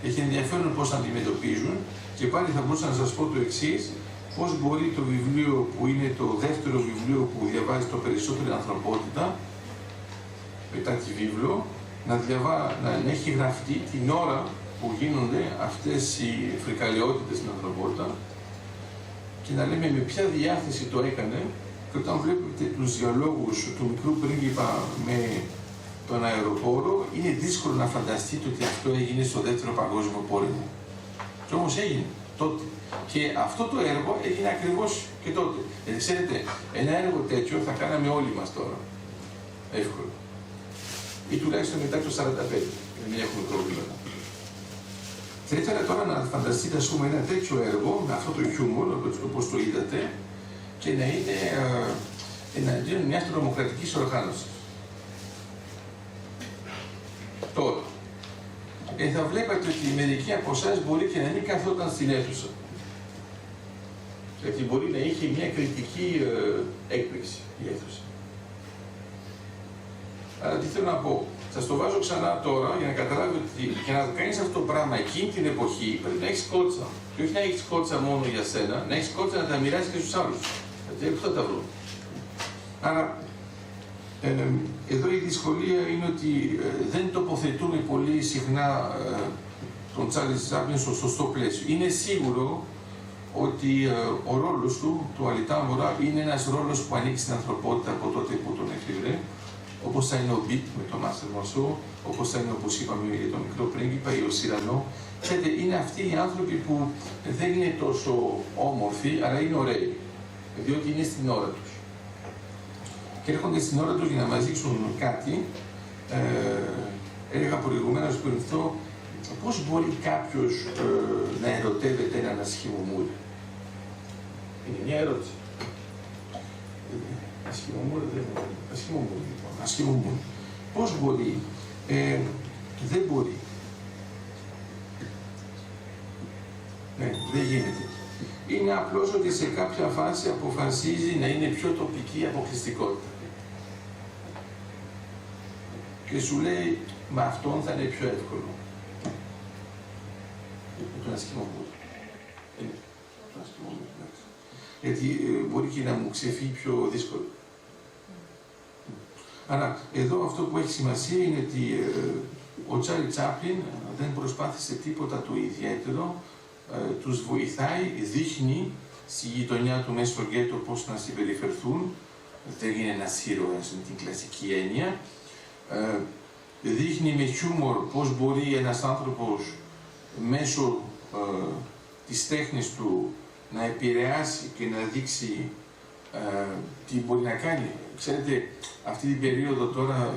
Έχει ενδιαφέρον πώς αντιμετωπίζουν και πάλι θα μπορούσα να σας πω το εξής, πώς μπορεί το βιβλίο που είναι το δεύτερο βιβλίο που διαβάζει το περισσότερο η ανθρωπότητα, μετά τη βίβλο, να έχει γραφτεί την ώρα που γίνονται αυτές οι φρικαλαιότητες στην ανθρωπότητα και να λέμε με ποια διάθεση το έκανε, και όταν βλέπετε τους διαλόγους του μικρού πρίγκιπα με τον αεροπόρο, είναι δύσκολο να φανταστείτε ότι αυτό έγινε στο δεύτερο παγκόσμιο πόλεμο. Και όμως έγινε τότε. Και αυτό το έργο έγινε ακριβώς και τότε. Ξέρετε, ένα έργο τέτοιο θα κάναμε όλοι μας τώρα. Εύκολο. Ή τουλάχιστον μετά το 45. Δεν έχουμε πρόβλημα. Θα ήθελα τώρα να φανταστείτε, ας πούμε, ένα τέτοιο έργο, με αυτό το χιούμορ, όπως το είδατε, και να είναι εναντίον μιας τρομοκρατικής οργάνωσης. Τώρα, θα βλέπατε ότι μερικοί από εσάς μπορεί και να μην καθόταν στην αίθουσα. Γιατί μπορεί να είχε μια κριτική έκπληξη η αίθουσα. Αλλά τι θέλω να πω, σας το βάζω ξανά τώρα για να καταλάβετε ότι για να κάνεις αυτό το πράγμα εκείνη την εποχή πρέπει να έχεις κότσα. Και όχι να έχεις κότσα μόνο για σένα, να έχεις κότσα να τα μοιράσεις και στους άλλους. Γιατί πού θα τα βρουν. Άρα, εδώ η δυσκολία είναι ότι δεν τοποθετούμε πολύ συχνά τον Τσάρλι Τσάπλιν στο σωστό πλαίσιο. Είναι σίγουρο ότι ο ρόλος του Αλιτάμπορα, είναι ένας ρόλος που ανήκει στην ανθρωπότητα από τότε που τον έφυγε, όπως θα είναι ο Μπιτ με τον Μάστερ Μασό, όπως θα είναι, όπως είπαμε, για τον μικρό πρίγκιπα ή ο Σιρανό. Ξέρετε, είναι αυτοί οι άνθρωποι που δεν είναι τόσο όμορφοι, αλλά είναι ωραίοι, διότι είναι στην ώρα τους. Και έρχονται στην ώρα τους για να μας δείξουν κάτι. Έλεγα προηγουμένως πριν αυτό, πώς μπορεί κάποιος να ερωτεύεται έναν ασχημομούρη. Είναι μια ερώτηση. Ασχημομούρη δεν είναι. Ασχημομούρη λοιπόν. Ασχημομούρη. Πώς μπορεί. Δεν μπορεί. Ναι, δεν γίνεται. Είναι απλώς ότι σε κάποια φάση αποφασίζει να είναι πιο τοπική αποκλειστικότητα. Και σου λέει, με αυτόν θα είναι πιο εύκολο. Με τον ασχημομούρη. Γιατί μπορεί και να μου ξεφύγει πιο δύσκολο. Άρα, εδώ αυτό που έχει σημασία είναι ότι ο Τσάρλι Τσάπλιν δεν προσπάθησε τίποτα το ιδιαίτερο, τους βοηθάει, δείχνει στη γειτονιά του μέσα στο γκέτο πώς να συμπεριφερθούν, δεν είναι ένας ήρωας με την κλασική έννοια, δείχνει με χιούμορ πώς μπορεί ένας άνθρωπος μέσω της τέχνης του να επηρεάσει και να δείξει τι μπορεί να κάνει. Ξέρετε, αυτή την περίοδο τώρα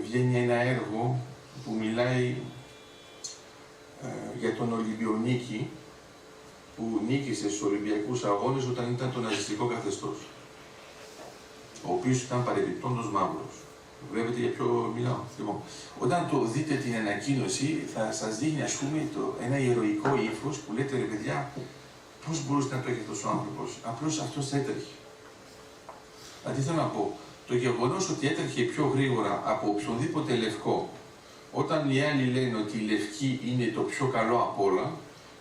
βγαίνει ένα έργο που μιλάει για τον Ολυμπιονίκη που νίκησε στους Ολυμπιακούς Αγώνες όταν ήταν το ναζιστικό καθεστώς, ο οποίος ήταν παρεμπιπτόντος μαύρος. Βλέπετε για ποιο μιλάω. Λοιπόν, όταν το δείτε την ανακοίνωση, θα σας δείχνει, ας πούμε, ένα ηρωικό ύφος που λέτε, ρε παιδιά, πώς μπορούσε να το έχει αυτός ο άνθρωπος. Απλώς αυτός έτρεχε. Δηλαδή, θέλω να πω, το γεγονός ότι έτρεχε πιο γρήγορα από οποιονδήποτε λευκό, όταν οι άλλοι λένε ότι η λευκή είναι το πιο καλό απ' όλα,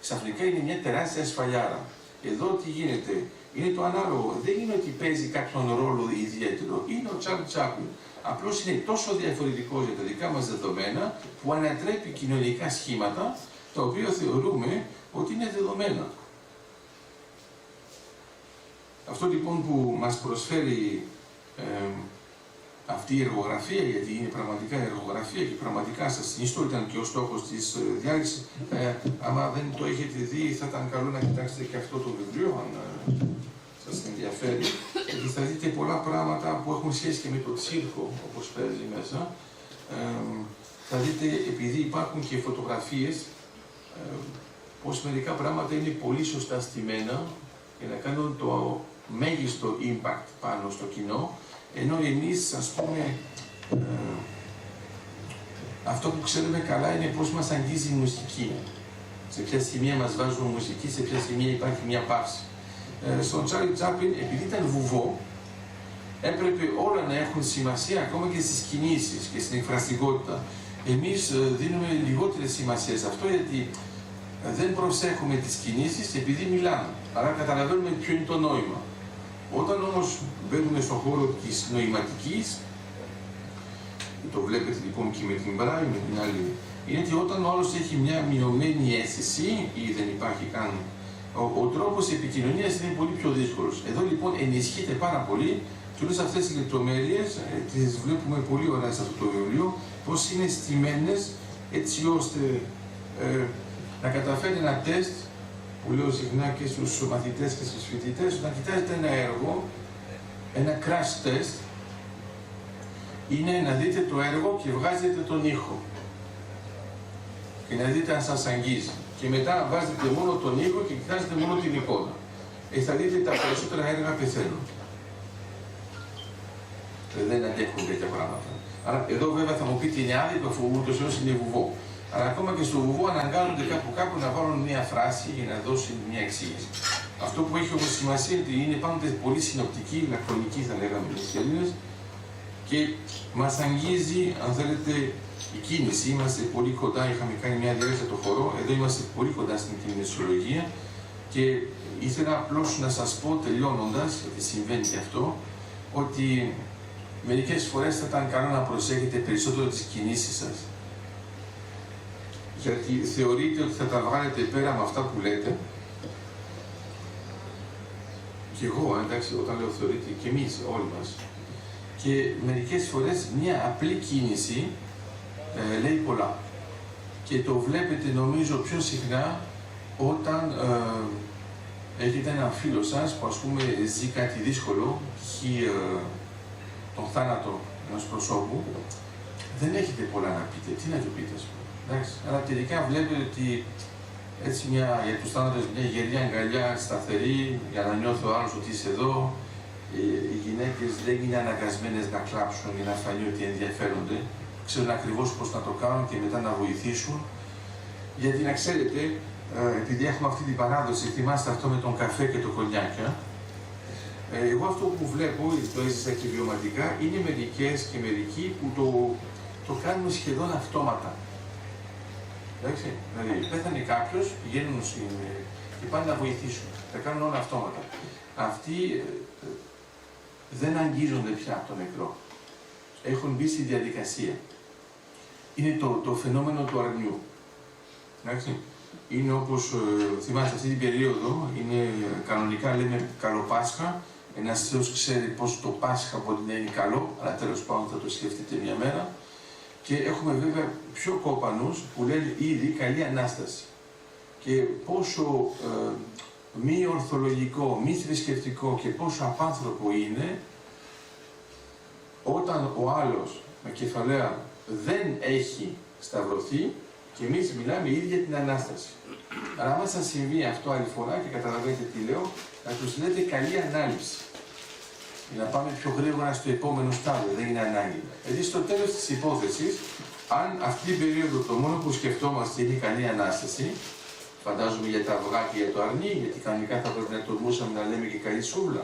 ξαφνικά είναι μια τεράστια σφαλιάρα. Εδώ τι γίνεται, είναι το ανάλογο. Δεν είναι ότι παίζει κάποιον ρόλο ιδιαίτερο. Είναι ο Τσάρλι Τσάπλιν. Απλώς είναι τόσο διαφορετικός για τα δικά μας δεδομένα που ανατρέπει κοινωνικά σχήματα τα οποία θεωρούμε ότι είναι δεδομένα. Αυτό λοιπόν που μας προσφέρει αυτή η εργογραφία, γιατί είναι πραγματικά εργογραφία και πραγματικά σας συνιστώ, ήταν και ο στόχος της διάρκειας. Άμα δεν το έχετε δει, θα ήταν καλό να κοιτάξετε και αυτό το βιβλίο, αν σας ενδιαφέρει, γιατί θα δείτε πολλά πράγματα που έχουν σχέση και με το τσίρκο, όπως παίζει μέσα. Θα δείτε, επειδή υπάρχουν και φωτογραφίες, πως μερικά πράγματα είναι πολύ σωστά στημένα για να κάνουν το μέγιστο impact πάνω στο κοινό, ενώ εμείς, ας πούμε, αυτό που ξέρουμε καλά είναι πώς μας αγγίζει η μουσική. Σε ποια σημεία μας βάζουν μουσική, σε ποια σημεία υπάρχει μια παύση. Στον Τσάρλι Τσάπλιν, επειδή ήταν βουβό, έπρεπε όλα να έχουν σημασία ακόμα και στις κινήσεις και στην εκφραστικότητα. Εμείς δίνουμε λιγότερη σημασία σε αυτό, γιατί δεν προσέχουμε τις κινήσεις επειδή μιλάμε. Άρα καταλαβαίνουμε ποιο είναι το νόημα. Όταν όμως μπαίνουμε στον χώρο της νοηματικής, το βλέπετε λοιπόν και με την Μπράι, με την άλλη, είναι ότι όταν ο άλλος έχει μια μειωμένη αίσθηση ή δεν υπάρχει καν, ο τρόπος επικοινωνίας είναι πολύ πιο δύσκολος. Εδώ λοιπόν ενισχύεται πάρα πολύ και όλες αυτές οι λεπτομέρειες τις βλέπουμε πολύ ωραία σε αυτό το βιβλίο, πώς είναι στημένες έτσι ώστε να καταφέρει ένα τεστ που λέω συχνά και στους μαθητές και στους φοιτητές, όταν κοιτάζετε ένα έργο, ένα crash test, είναι να δείτε το έργο και βγάζετε τον ήχο. Και να δείτε αν σας αγγίζει. Και μετά βάζετε μόνο τον ήχο και κοιτάζετε μόνο την εικόνα. Θα δείτε τα περισσότερα έργα πεθαίνουν. Δεν αντέχουν τέτοια πράγματα. Άρα εδώ βέβαια θα μου πείτε είναι άδικο αφού ούτως ή είναι βουβό. Αλλά ακόμα και στο βουβό αναγκάζονται κάπου να βάλουν μια φράση για να δώσουν μια εξήγηση. Αυτό που έχει όμως σημασία είναι ότι είναι πάντοτε πολύ συνοπτική, λακωνική θα λέγαμε οι Έλληνες, και μας αγγίζει, αν θέλετε, η κίνηση. Είμαστε πολύ κοντά, είχαμε κάνει μια διάρκεια το χορό, εδώ είμαστε πολύ κοντά στην κινησιολογία και ήθελα απλώς να σας πω τελειώνοντας, γιατί συμβαίνει και αυτό, ότι μερικές φορές θα ήταν καλό να προσέχετε περισσότερο τις κινήσεις σας. Γιατί θεωρείτε ότι θα τα βγάλετε πέρα με αυτά που λέτε. Και εγώ, εντάξει, όταν λέω θεωρείτε, και εμείς όλοι μας. Και μερικές φορές μια απλή κίνηση λέει πολλά. Και το βλέπετε νομίζω πιο συχνά όταν έχετε έναν φίλο σας που ας πούμε ζει κάτι δύσκολο, π.χ. τον θάνατο ενός προσώπου, δεν έχετε πολλά να πείτε. Τι να του πείτε, ας πούμε. Εντάξει, αλλά τελικά βλέπετε ότι έτσι για τους θάνατες μια γερή αγκαλιά σταθερή, για να νιώθει ο άλλος ότι είσαι εδώ. Οι γυναίκες δεν είναι αναγκασμένες να κλάψουν ή να φανεί ότι ενδιαφέρονται. Ξέρουν ακριβώς πώς να το κάνουν και μετά να βοηθήσουν. Γιατί να ξέρετε, επειδή έχουμε αυτή την παράδοση, θυμάστε αυτό με τον καφέ και το κονιάκια, εγώ αυτό που βλέπω, το έζησα και βιωματικά, είναι μερικές και μερικοί που το κάνουν σχεδόν αυτόματα. Εντάξει, δηλαδή πέθανε κάποιος, πηγαίνουν και πάνε να βοηθήσουν. Τα κάνουν όλα αυτόματα. Αυτοί δεν αγγίζονται πια από το νεκρό. Έχουν μπει στη διαδικασία. Είναι το φαινόμενο του αρνιού. Εντάξει. Είναι όπως, θυμάστε αυτή την περίοδο, είναι κανονικά λέμε καλό Πάσχα. Ένας Θεός ξέρει πως το Πάσχα μπορεί να είναι καλό, αλλά τέλος πάντων θα το σκεφτείτε μια μέρα. Και έχουμε βέβαια πιο κόπανους που λένε ήδη καλή Ανάσταση. Και πόσο μη ορθολογικό, μη θρησκευτικό και πόσο απάνθρωπο είναι όταν ο άλλος με κεφαλαία δεν έχει σταυρωθεί και εμείς μιλάμε ήδη για την Ανάσταση. Αλλά άμα σας συμβεί αυτό άλλη φορά και καταλαβαίνετε τι λέω, να τους λέτε καλή ανάληψη. Για να πάμε πιο γρήγορα στο επόμενο στάδιο, δεν είναι ανάγκη. Δηλαδή στο τέλος της υπόθεσης, αν αυτή την περίοδο το μόνο που σκεφτόμαστε είναι καλή Ανάσταση, φαντάζομαι για τα αυγά και για το αρνί, γιατί κανονικά θα πρέπει να τολμούσαμε να λέμε και καλή σούβλα.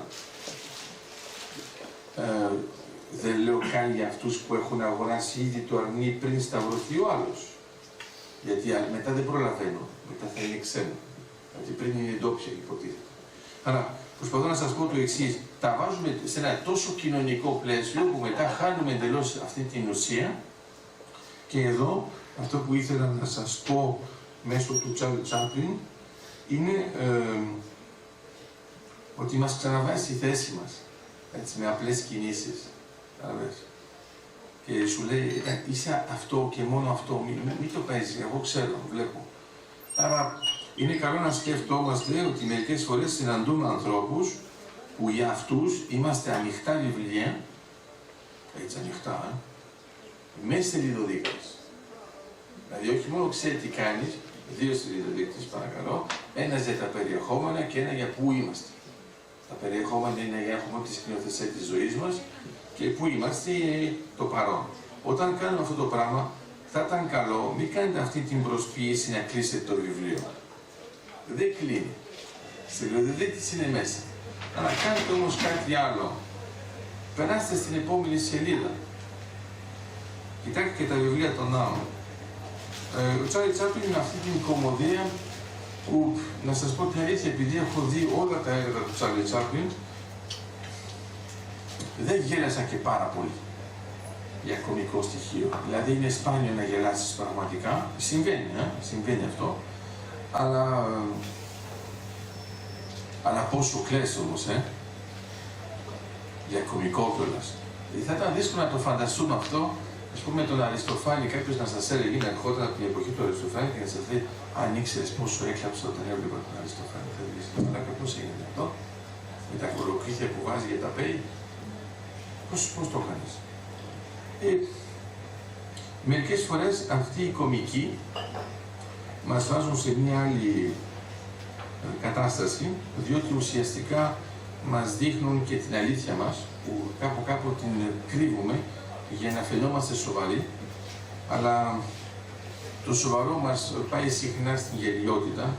Δεν λέω καν για αυτούς που έχουν αγοράσει ήδη το αρνί πριν σταυρωθεί ο άλλος. Γιατί μετά δεν προλαβαίνω, μετά θα είναι ξένο. Γιατί πριν είναι ντόπια υποτίθεται. Άρα προσπαθώ να σας πω το εξής. Τα βάζουμε σε ένα τόσο κοινωνικό πλαίσιο που μετά χάνουμε εντελώς αυτή την ουσία. Και εδώ αυτό που ήθελα να σας πω μέσω του Τσάρλι Τσάπλιν είναι ότι μας ξαναβάζει στη θέση μας, έτσι, με απλές κινήσεις. Και σου λέει, είσαι αυτό και μόνο αυτό, μην το παίζεις, εγώ ξέρω, βλέπω. Άρα είναι καλό να σκεφτόμαστε ότι μερικές φορές συναντούμε ανθρώπους που για αυτούς είμαστε ανοιχτά βιβλία, έτσι ανοιχτά, μέσα σελίδο-δείκτης. Δηλαδή όχι μόνο ξέρει τι κάνεις, 2 σελίδο-δείκτης παρακαλώ, ένα για τα περιεχόμενα και ένα για πού είμαστε. Τα περιεχόμενα είναι για να έχουμε τη σκηνοθεσία της ζωής μας και πού είμαστε το παρόν. Όταν κάνουμε αυτό το πράγμα, θα ήταν καλό, μην κάνετε αυτή την προσποίηση να κλείσετε το βιβλίο. Δεν κλείνει. Σελίδο-δείκτης είναι μέσα. Αλλά κάνετε όμως κάτι άλλο. Περάστε στην επόμενη σελίδα. Κοιτάξτε και τα βιβλία των άλλων. Ο Τσάρλι Τσάπλιν είναι αυτή την κωμωδία που, να σας πω την αλήθεια, επειδή έχω δει όλα τα έργα του Τσάρλι Τσάπλιν, δεν γέλασα και πάρα πολύ για κωμικό στοιχείο. Δηλαδή είναι σπάνιο να γελάσεις πραγματικά. Συμβαίνει αυτό. Αλλά πόσο κλαις όμως, για κωμικό κιόλας. Θα ήταν δύσκολο να το φανταστούμε αυτό. Ας πούμε τον Αριστοφάνη, κάποιος να σας έλεγε να ερχόταν από την εποχή του Αριστοφάνη και να σας λέει αν ήξερες πόσο έκλαψα όταν έβλεπα τον Αριστοφάνη. Θα δεις καλά και πώς έγινε αυτό, με τα κολοκύθια που βάζει για τα πέη. Πώς το έκανες. Μερικές φορές αυτοί οι κωμικοί μας βάζουν σε μια άλλη κατάσταση, διότι ουσιαστικά μας δείχνουν και την αλήθεια μας, που κάπου την κρύβουμε για να φαινόμαστε σοβαροί, αλλά το σοβαρό μας πάει συχνά στην γελιότητα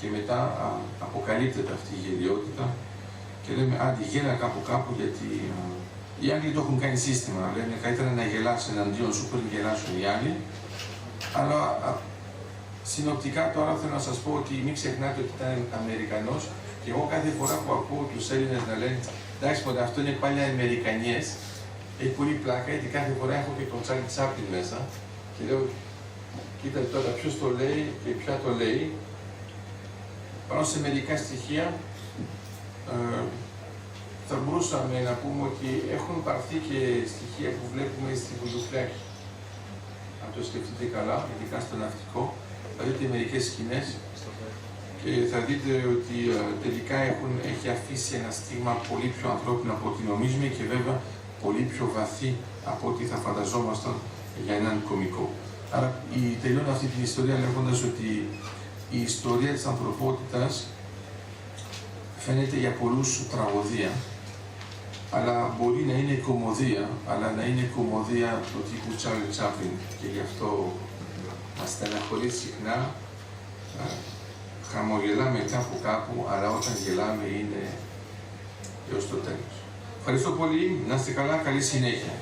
και μετά αποκαλύπτεται αυτή η γελιότητα και λέμε άντε γέλα κάπου γιατί οι Άγγλοι το έχουν κάνει σύστημα, λένε καλύτερα να γελάσει εναντίον σου πριν γελάσουν οι άλλοι, αλλά συνοπτικά τώρα θέλω να σας πω ότι μην ξεχνάτε ότι ήταν Αμερικανός και εγώ κάθε φορά που ακούω τους Έλληνες να λένε εντάξει ποτέ αυτό είναι πάλι Αμερικανιές, έχει πολύ πλάκα γιατί κάθε φορά έχω και τον Τσάρλι Τσάπλιν μέσα και λέω κοίτα τώρα ποιος το λέει και ποια το λέει. Πάνω σε μερικά στοιχεία θα μπορούσαμε να πούμε ότι έχουν πάρθει και στοιχεία που βλέπουμε στη Βουλουφλιάκη. Αν το σκεφτείτε καλά, ειδικά στο ναυτικό, θα δείτε μερικές σκηνές και θα δείτε ότι τελικά έχει αφήσει ένα στίγμα πολύ πιο ανθρώπινο από ό,τι νομίζουμε και βέβαια πολύ πιο βαθύ από ό,τι θα φανταζόμασταν για έναν κωμικό. Άρα τελειώνω αυτή την ιστορία λέγοντας ότι η ιστορία της ανθρωπότητας φαίνεται για πολλούς τραγωδία, αλλά μπορεί να είναι κωμωδία, αλλά να είναι κωμωδία του τύπου Τσάρλι Τσάπλιν και γι' αυτό μας στεναχωρεί συχνά, χαμογελάμε κάπου, αλλά όταν γελάμε είναι έως το τέλος. Ευχαριστώ πολύ, να είστε καλά, καλή συνέχεια.